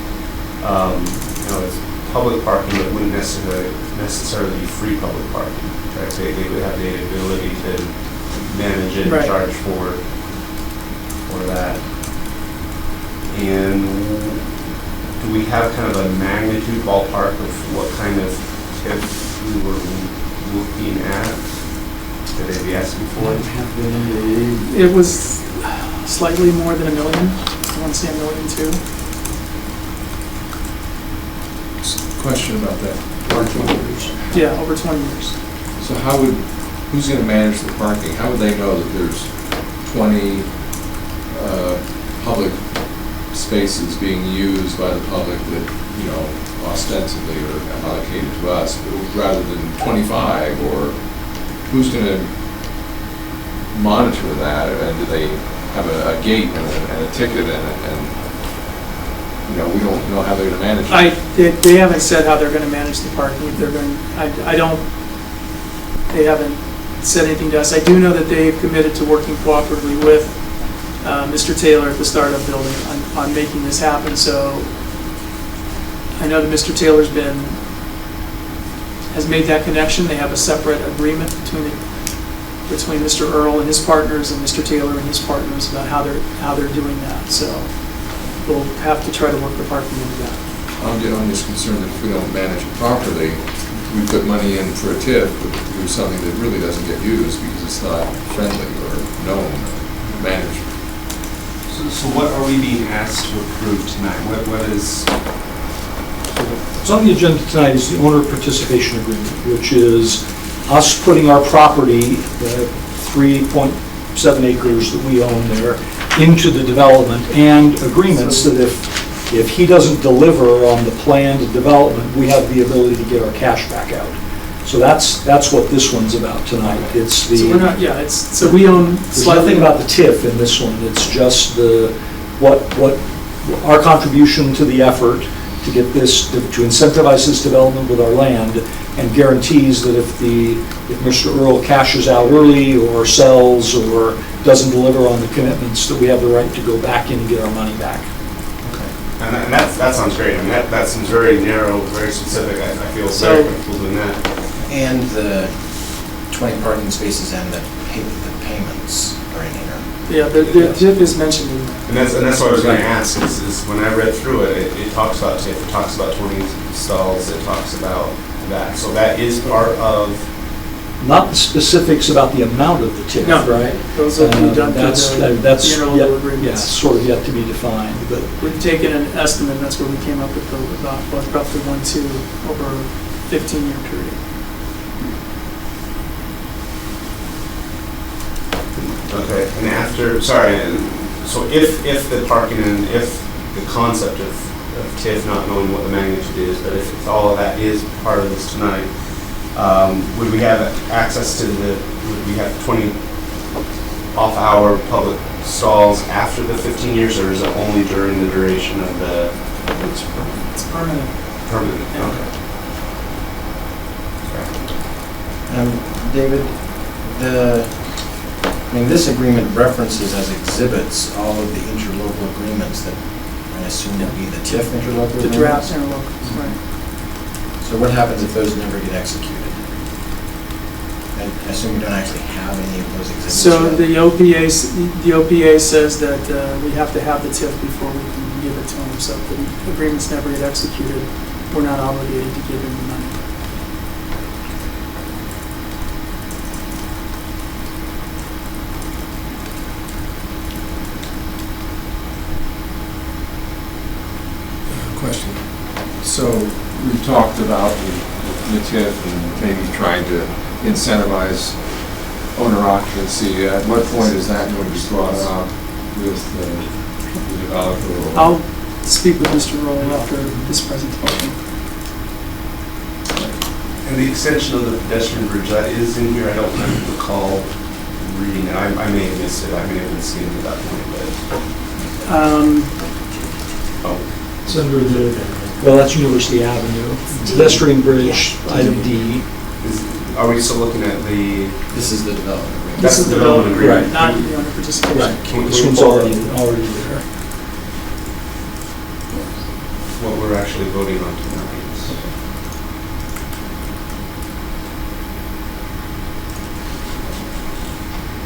It's public parking, but wouldn't necessarily be free public parking. Right? They would have the ability to manage it and
Right.
charge for that. And do we have kind of a magnitude ballpark of what kind of tip we were looking at that they'd be asking for?
it was slightly more than $1 million. I want to say $1.2 million.
Question about that.
Yeah, over 20 years.
So who's going to manage the parking? How would they know that there's 20 public spaces being used by the public that, ostensibly are allocated to us, rather than 25? Or who's going to monitor that? And do they have a gate and a ticket and we don't know how they're going to manage it?
They haven't said how they're going to manage the parking. If they're going, they haven't said anything to us. I do know that they've committed to working cooperatively with Mr. Taylor at the startup building on making this happen. So I know that Mr. Taylor's has made that connection. They have a separate agreement between Mr. Earl and his partners and Mr. Taylor and his partners about how they're doing that. So we'll have to try to work the parking into that.
I'm just concerned that if we don't manage it properly, we put money in for a TIF, but do something that really doesn't get used because it's not friendly or known or managed.
So what are we being asked to approve tonight? What is?
What's on the agenda tonight is the owner participation agreement, which is us putting our property, the 3.7 acres that we own there, into the development, and agreements that if he doesn't deliver on the planned development, we have the ability to get our cash back out. So that's what this one's about tonight. It's the.
So we're not, yeah, so we own
There's
slightly.
nothing about the TIF in this one. It's just what our contribution to the effort to get this, to incentivize this development with our land, and guarantees that if Mr. Earl cashes out early or sells or doesn't deliver on the commitments, that we have the right to go back in and get our money back.
And that sounds great. I mean, that seems very narrow, very specific. I feel very comfortable doing that.
And the 20 parking spaces and the payments are in here.
Yeah, the TIF is mentioned in there.
And that's what I was going to ask, is when I read through it, it talks about TIF, it talks about 20 stalls, it talks about that. So that is part of.
Not the specifics about the amount of the TIF,
No,
right?
those will be done through
That's
the interlocal
yet-
agreements.
Yeah, sort of yet to be defined, but.
We've taken an estimate, that's where we came up with about roughly 1.2 over a 15-year period.
Okay, and after, so if the parking and if the concept of TIF not knowing what the magnitude is, but if all of that is part of this tonight, would we have access to would we have 20 off-hour public stalls after the 15 years, or is it only during the duration of the?
It's permanent.
Permanent,
Yeah.
okay.
David, this agreement references as exhibits all of the interlocal agreements that I assume would be the TIF interlocal agreements.
The draft interlocals, right.
So what happens if those never get executed? I assume we don't actually have any of those exhibits
So
yet.
the OPA says that we have to have the TIF before we can give it to them. So if the agreements never get executed, we're not obligated to give them the money.
Question. So we talked about the TIF and maybe trying to incentivize owner occupancy. At what point is that going to be brought up with the developer?
I'll speak with Mr. Roll after this presentation.
And the extension of the pedestrian bridge, that is in here, I don't recall reading it, I may have missed it, I may have been skimming at that point, but.
It's under the, well, that's University Avenue. Pedestrian bridge, item D.
Are we still looking at the?
This is the development agreement.
That's the development agreement.
Right.
Not the owner participation.
Right.
Can we
This one's
forward
already there.
what we're actually voting on tonight?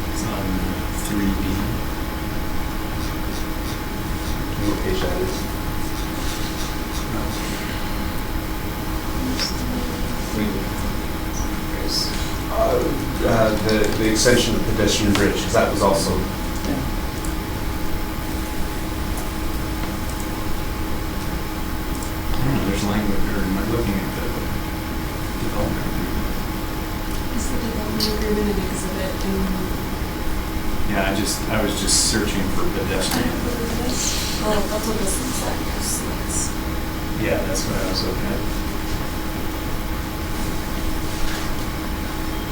It's on 3B.
What page that is? The extension of the pedestrian bridge, because that was also.
There's language, or am I looking at the development agreement?
Is the development agreement an exhibit in?
Yeah, I was just searching for pedestrian.
Oh, that's what this looks like.
Yeah, that's what I was looking at.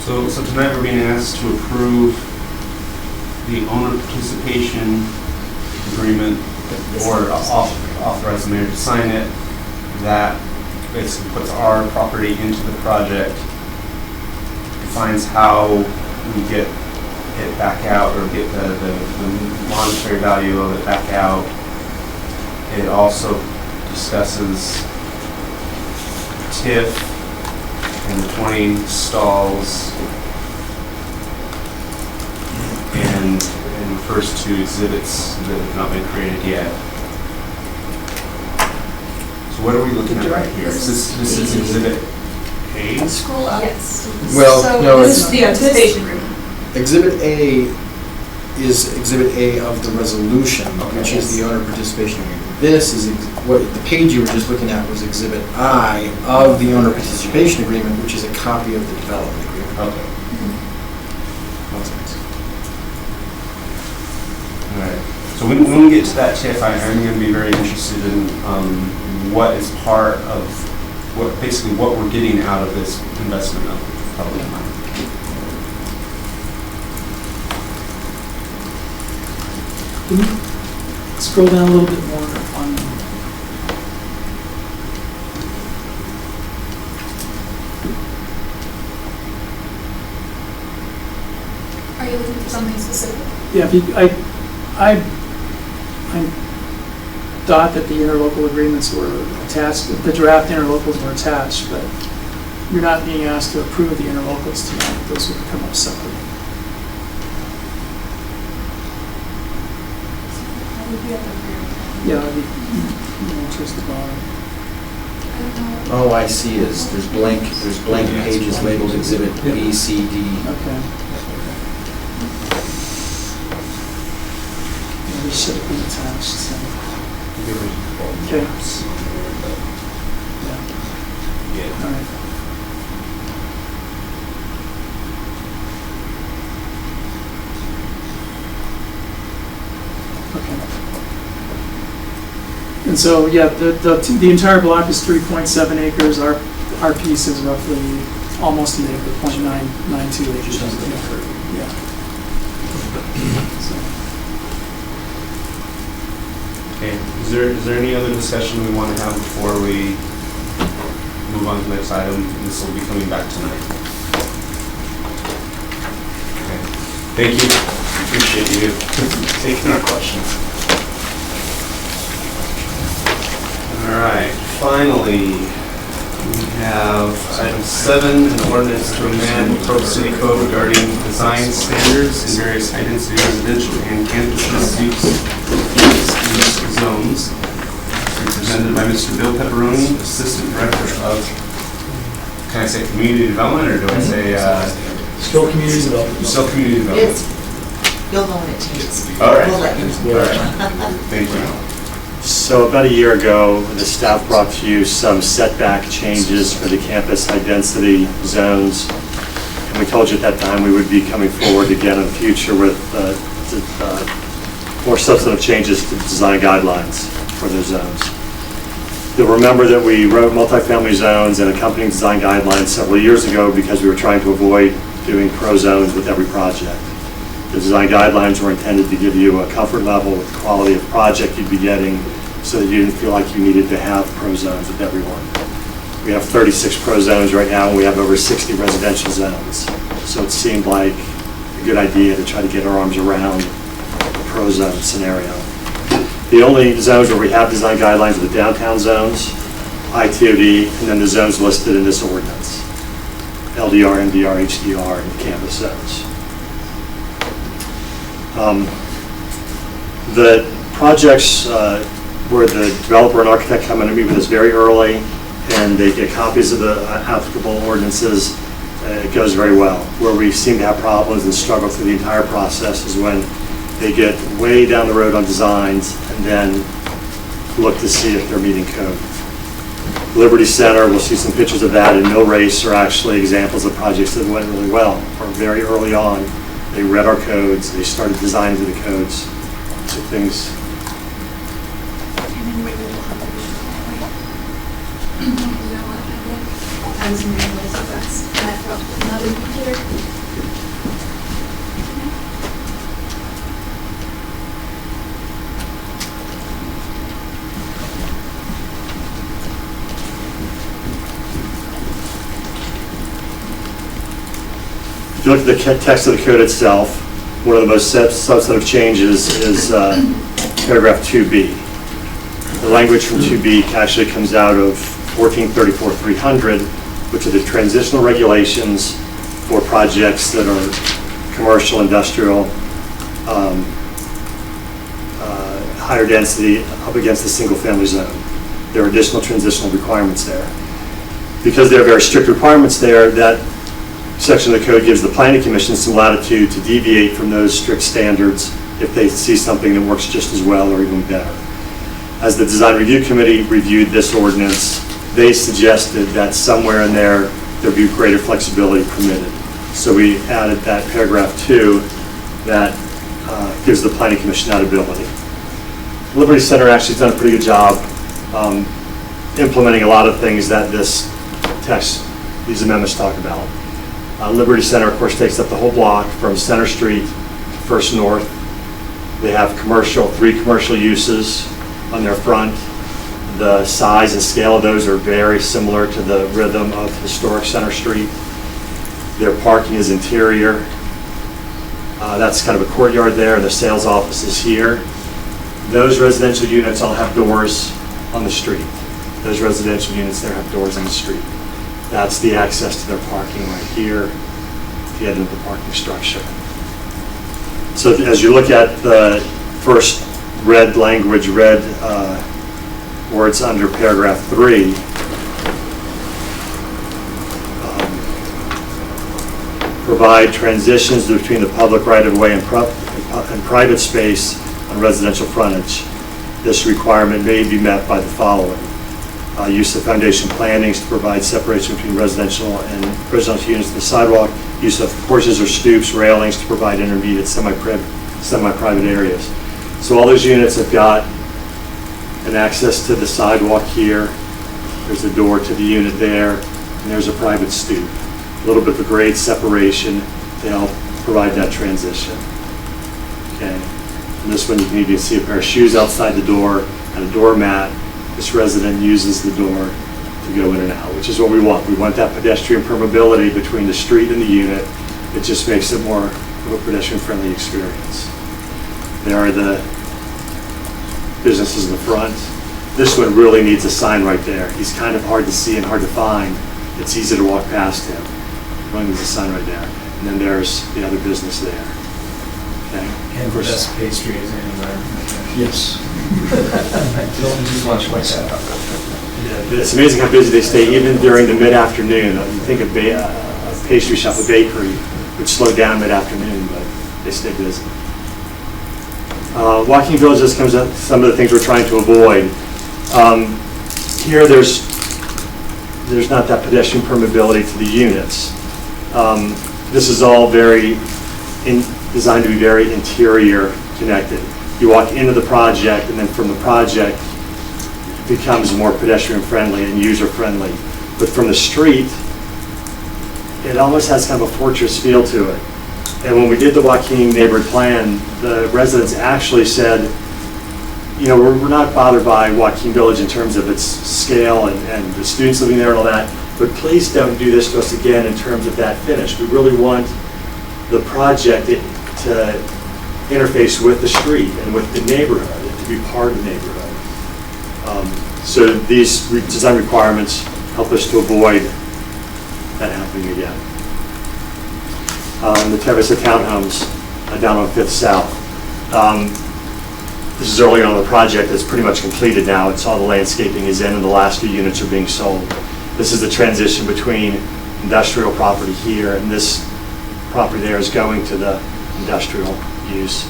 So tonight we're being asked to approve the owner participation agreement or authorize the mayor to sign it. That basically puts our property into the project, defines how we get it back out or get the monetary value of it back out. It also discusses TIF and the 20 stalls and refers to exhibits that have not been created yet. So what are we looking at right here? Is this is exhibit A?
Scroll up. Yes.
Well, no,
This
it's-
is the anticipation agreement.
Exhibit A is Exhibit A of the resolution, which is the owner participation agreement. This is, what the page you were just looking at was Exhibit I of the owner participation agreement, which is a copy of the development agreement.
Okay. All right. So when we get to that TIF, I'm going to be very interested in what is part of basically what we're getting out of this investment of public money.
Can you scroll down a little bit more on?
Are you looking for something specific?
Yeah, if you, I thought that the interlocal agreements were attached, the draft interlocals were attached, but you're not being asked to approve the interlocals tonight. Those would come up separately. Yeah, towards the bottom.
I don't know.
Oh, I see, there's blank pages labeled Exhibit B, C, D.
Okay. Yeah, these should have been attached, so. Okay. Yeah. All right. Okay. And so, yeah, the entire block is 3.7 acres. Our piece is roughly almost an acre, 0.992 acres. Yeah. So,
Okay. Is there any other discussion we want to have before we move on to the next item? This will be coming back tonight. Okay. Thank you. Appreciate you taking our questions. All right, finally, we have item 7, an ordinance to amend Provo City Code regarding design standards in various high-density residential and campus use zones. Presented by Mr. Bill Pepperoni, Assistant Director of, can I say Community Development, or do I say?
Still community development.
Still Community Development.
You'll know what it takes.
All right.
We'll let you know.
All right. Thank you.
So about a year ago, the staff brought to you some setback changes for the campus high density zones. And we told you at that time we would be coming forward again in the future with more substantive changes to design guidelines for those zones. You'll remember that we wrote multifamily zones and accompanying design guidelines several years ago because we were trying to avoid doing pro zones with every project. The design guidelines were intended to give you a comfort level with the quality of project you'd be getting so that you didn't feel like you needed to have pro zones with everyone. We have 36 pro zones right now, and we have over 60 residential zones. So it seemed like a good idea to try to get our arms around the pro zone scenario. The only zones where we have design guidelines are the downtown zones, ITOD, and then the zones listed in this ordinance. LDR, MDR, HDR, and campus zones. The projects where the developer and architect come in and meet with us very early, and they get copies of the applicable ordinances, it goes very well. Where we seem to have problems and struggle through the entire process is when they get way down the road on designs and then look to see if they're meeting code. Liberty Center, we'll see some pictures of that, and Mill Race are actually examples of projects that went really well. Or very early on, they read our codes, they started designing to the codes, so things.
I was moving away so fast, and I felt another computer.
If you look at the text of the code itself, one of the most substantive changes is paragraph 2B. The language from 2B actually comes out of 1434-300, which are the transitional regulations for projects that are commercial, industrial, higher density, up against the single family zone. There are additional transitional requirements there. Because there are very strict requirements there, that section of the code gives the planning commission some latitude to deviate from those strict standards if they see something that works just as well or even better. As the design review committee reviewed this ordinance, they suggested that somewhere in there be greater flexibility permitted. So we added that paragraph 2 that gives the planning commission that ability. Liberty Center actually has done a pretty good job implementing a lot of things that this text, these amendments talk about. Liberty Center, of course, takes up the whole block from Center Street to First North. They have commercial, 3 commercial uses on their front. The size and scale of those are very similar to the rhythm of historic Center Street. Their parking is interior. That's kind of a courtyard there, and the sales office is here. Those residential units all have doors on the street. Those residential units there have doors on the street. That's the access to their parking right here, at the end of the parking structure. So as you look at the first red language, words under paragraph 3, provide transitions between the public right-of-way and private space on residential frontage. This requirement may be met by the following. Use of foundation plantings to provide separation between residential and residential units to the sidewalk. Use of porches or stoops, railings to provide intermediate semi-private areas. So all those units have got an access to the sidewalk here. There's a door to the unit there, and there's a private stoop. A little bit of grade separation to help provide that transition. Okay. And this one you can even see a pair of shoes outside the door and a doormat. This resident uses the door to go in and out, which is what we want. We want that pedestrian permeability between the street and the unit. It just makes it more of a pedestrian-friendly experience. There are the businesses in the front. This one really needs a sign right there. He's kind of hard to see and hard to find. It's easy to walk past him. Really needs a sign right there. And then there's the other business there. Okay.
And for best pastry is anywhere.
Yes.
Just lunch like that.
Yeah, it's amazing how busy they stay even during the mid-afternoon. You think a pastry shop, a bakery, would slow down mid-afternoon, but they stay busy. Walking villages comes up some of the things we're trying to avoid. Here, there's not that pedestrian permeability to the units. This is all designed to be very interior connected. You walk into the project, and then from the project, it becomes more pedestrian friendly and user friendly. But from the street, it almost has kind of a fortress feel to it. And when we did the Joaquin neighborhood plan, the residents actually said, you know, we're not bothered by Joaquin Village in terms of its scale and the students living there and all that, but please don't do this to us again in terms of that finish. We really want the project to interface with the street and with the neighborhood, and to be part of the neighborhood. So these design requirements help us to avoid that happening again. The Terrace townhomes down on 5th South. This is early on in the project. It's pretty much completed now. It's all the landscaping is in and the last few units are being sold. This is the transition between industrial property here and this property there is going to the industrial use.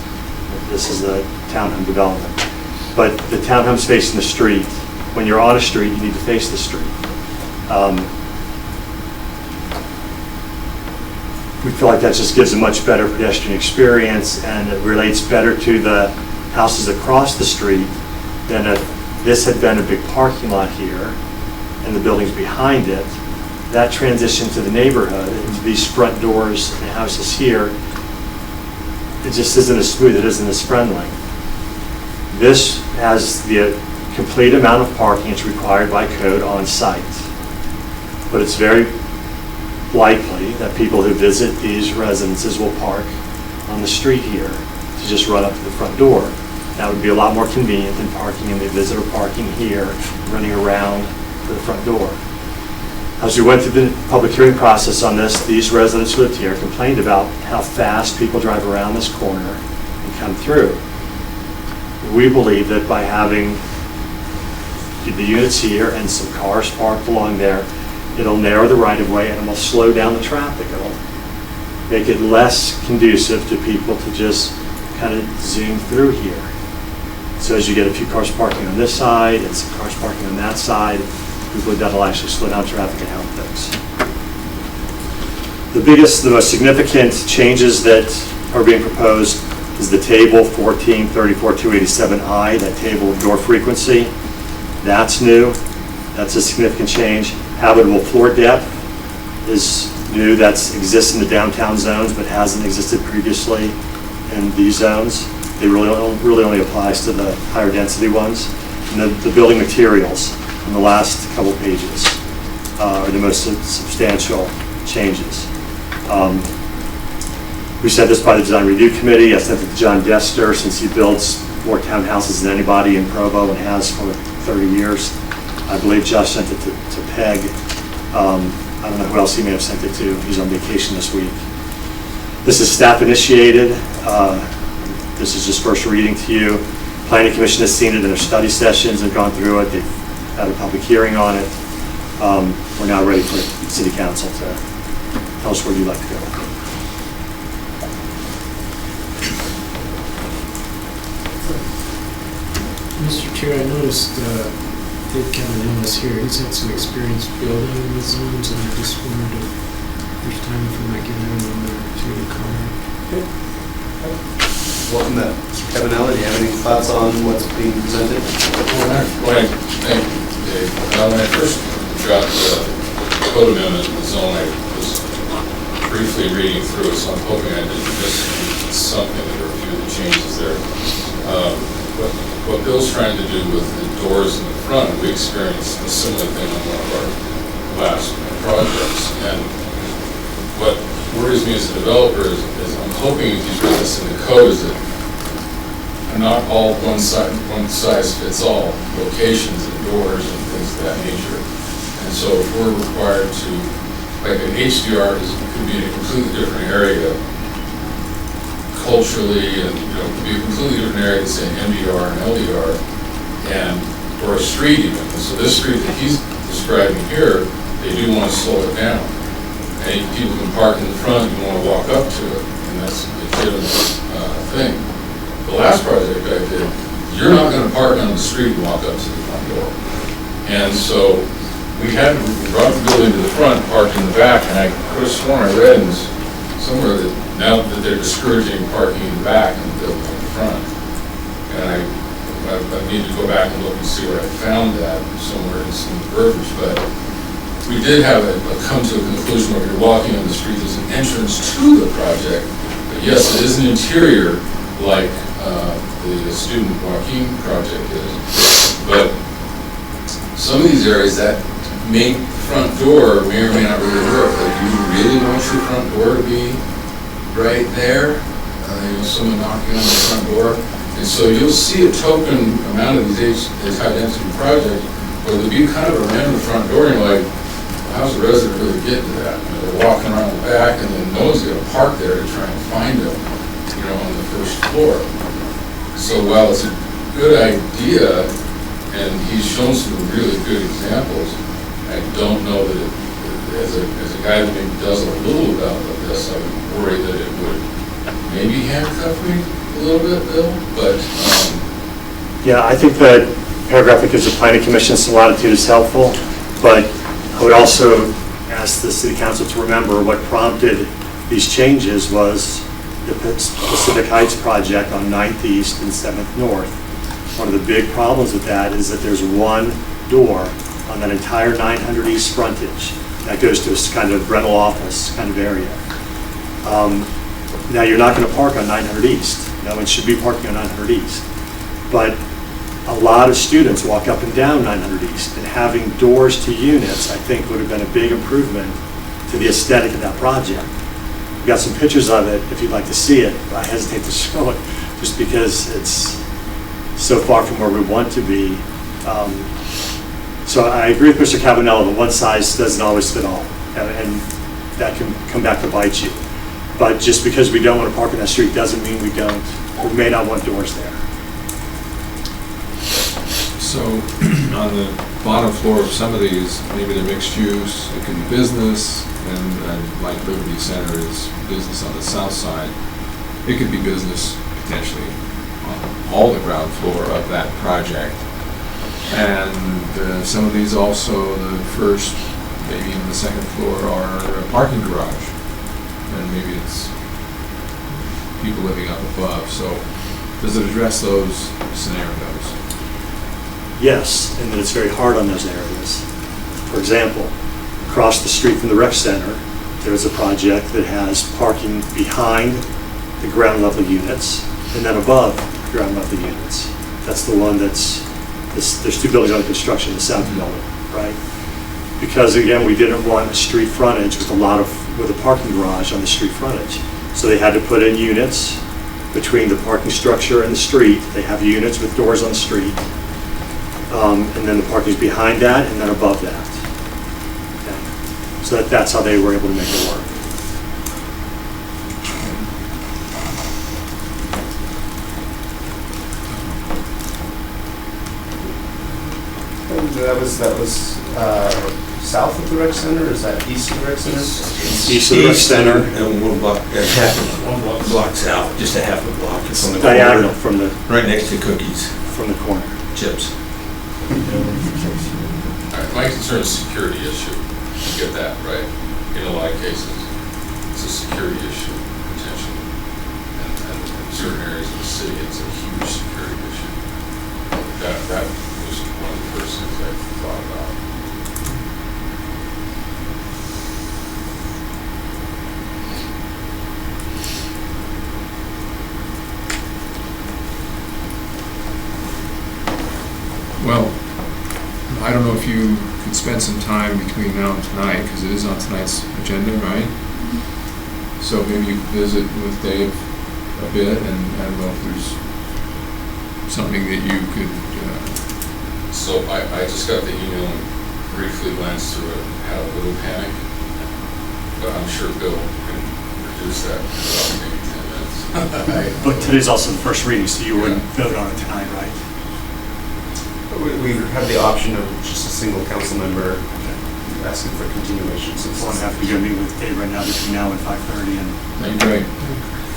This is the townhome development. But the townhomes facing the street, when you're on a street, you need to face the street. We feel like that just gives a much better pedestrian experience, and it relates better to the houses across the street than if this had been a big parking lot here and the buildings behind it. That transition to the neighborhood, into these front doors and houses here, it just isn't as smooth, it isn't as friendly. This has the complete amount of parking that's required by code on site. But it's very likely that people who visit these residences will park on the street here to just run up to the front door. That would be a lot more convenient than parking in the visitor parking here, running around to the front door. As we went through the public hearing process on this, these residents who lived here complained about how fast people drive around this corner and come through. We believe that by having the units here and some cars parked along there, it'll narrow the right-of-way and it'll slow down the traffic. It'll make it less conducive to people to just kind of zoom through here. So as you get a few cars parking on this side and some cars parking on that side, we believe that'll actually slow down traffic and help things. The most significant changes that are being proposed is the table 1434-287I, that table of door frequency. That's new. That's a significant change. Habitable floor depth is new. That exists in the downtown zones but hasn't existed previously in these zones. It really only applies to the higher density ones. And the building materials in the last couple pages are the most substantial changes. We sent this by the Design Review Committee. I sent it to John Dester, since he builds more townhouses than anybody in Provo and has for 30 years. I believe Josh sent it to Peg. I don't know who else he may have sent it to. He's on vacation this week. This is staff initiated. This is just first reading to you. Planning Commission has seen it in their study sessions and gone through it. They've had a public hearing on it. We're now ready for City Council to tell us where you'd like to go.
Mr. Chair, I noticed Dave Kevin was here. He's had some experience building in the zones, and I just wondered if there's time if we might give him a minute or two to comment.
Welcome back. Mr. Cabanella, do you have any thoughts on what's being presented?
Thank you, Dave. When I first got the code amendment in the zone, I was briefly reading through it, so I'm hoping I didn't miss something that are a few of the changes there. What Bill's trying to do with the doors in the front, we experienced a similar thing on one of our last projects. And what worries me as a developer is I'm hoping if you put this in the code is that not all one size fits all locations and doors and things of that nature. And so if we're required to, like an HDR could be in a completely different area culturally, and could be a completely different area than say MDR and LDR, or a street even. And so this street that he's describing here, they do want to slow it down. And people can park in the front, you want to walk up to it, and that's a legitimate thing. the last project I did, you're not gonna park on the street and walk up to the front door. And so we had brought the building to the front, parked in the back, and I could have sworn I read somewhere that now that they're discouraging parking in the back and the building in the front. And I need to go back and look and see where I found that somewhere in some verbiage, but we did have come to a conclusion where you're walking on the street, there's an entrance to the project, but yes, it is an interior like the student walking project is, but some of these areas that make front door may or may not really work. Like, do you really want your front door to be right there? Someone knocking on the front door. And so you'll see a token amount of these high density projects where there'll be kind of a random front door, and you're like, how's the resident really get to that? They're walking around the back, and then no one's gonna park there to try and find them, on the first floor. So while it's a good idea, and he's shown some really good examples, I don't know that as a guy that maybe does a little about this, I would worry that it would maybe handcuff me a little bit, Bill, but.
Yeah, I think that paragraph that gives the planning commission some latitude is helpful, but I would also ask the city council to remember what prompted these changes was the Pacific Heights project on 9th East and 7th North. One of the big problems with that is that there's one door on that entire 900 East frontage that goes to a kind of rental office kind of area. Now, you're not going to park on 900 East. No one should be parking on 900 East. But a lot of students walk up and down 900 East, and having doors to units, I think, would have been a big improvement to the aesthetic of that project. We've got some pictures of it if you'd like to see it. I hesitate to show it just because it's so far from where we want to be. So I agree with Mr. Cavanello that one size doesn't always fit all, and that can come back to bite you. But just because we don't want to park on that street doesn't mean we may not want doors there.
So on the bottom floor of some of these, maybe they're mixed use, it could be business, and like Liberty Center is business on the south side. It could be business potentially on all the ground floor of that project. And some of these also, the first, maybe even the second floor are a parking garage. And maybe it's people living up above. So does it address those scenarios?
Yes, and that it's very hard on those areas. For example, across the street from the rec center, there's a project that has parking behind the ground level units and then above ground level units. That's the one there's two buildings under construction, the south building, right? Because again, we didn't want a street frontage with a parking garage on the street frontage. So they had to put in units between the parking structure and the street. They have units with doors on the street. And then the parking's behind that and then above that. Okay. So that's how they were able to make it work.
That was south of the rec center, or is that east of the rec center?
East of the rec center.
And one block, block south, just a half a block. It's on the
Diagonal
corner,
from the
right next to Cookies,
from the corner.
Chips.
All right, my concern is security issue. You get that, right? In a lot of cases, it's a security issue, potentially. And in certain areas of the city, it's a huge security issue. That was one of the first things I thought about. Well, I don't know if you could spend some time between now and tonight, because it is on tonight's agenda, right? So maybe you could visit with Dave a bit, and I don't know if there's something that you could... So I just got the email and briefly glanced through it, had a little panic, but I'm sure Bill can reduce that without maybe 10 minutes.
But today's also the first reading, so you wouldn't vote on it tonight, right?
We have the option of just a single council member asking for continuation. So
So I'm happy to go meet with Dave right now between now and 5:30 and
That'd be great.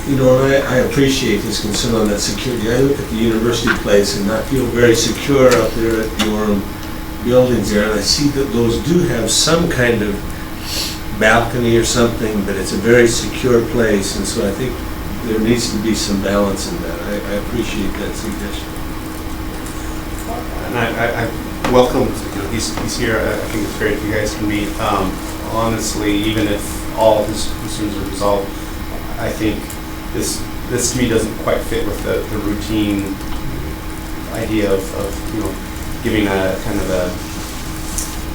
You know, and I appreciate his concern on that security. I look at the university place and I feel very secure out there at your buildings there, and I see that those do have some kind of balcony or something, but it's a very secure place, and so I think there needs to be some balance in that. I appreciate that suggestion.
And I welcome, you know, he's here. I think it's great if you guys can meet. Honestly, even if all his concerns are resolved, I think this to me doesn't quite fit with the routine idea of you know, giving a kind of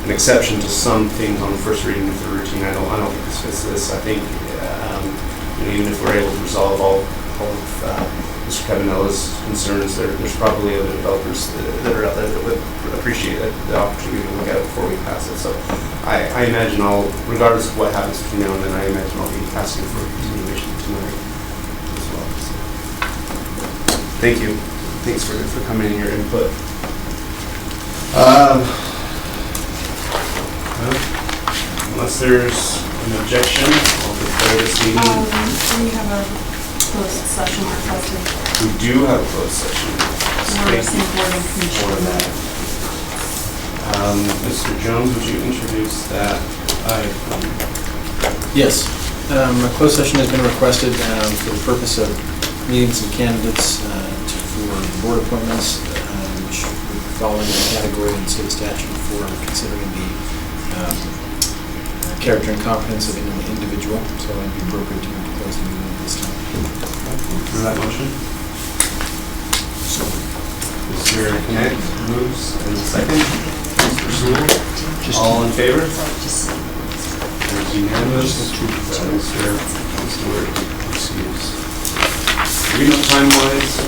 an exception to some things on the first reading of the routine. I don't think this fits this. I think you know, even if we're able to resolve all of Mr. Cabanella's concerns, there's probably other developers that are out there that would appreciate the opportunity to look at it before we pass it. So I imagine regardless of what happens between now and then, I imagine I'll be asking for a continuation tonight as well. So, thank you. Thanks for coming in, your input. Well, unless there's an objection, I'll declare this meeting.
We have a closed session requested
We do have a closed session.
for
Thank
some
you
board and commission.
for that. Mr. Jones, would you introduce that item?
Yes, a closed session has been requested for the purpose of meeting some candidates for board appointments, which would fall into the category in state statute for considering the character and competence of an individual, so it'd be appropriate to close the meeting at this time.
For that motion? Mr. Connect moves and second. Mr. Sewell, all in favor? There's unanimous. Mr. Stewart, excuse. Do we know time-wise?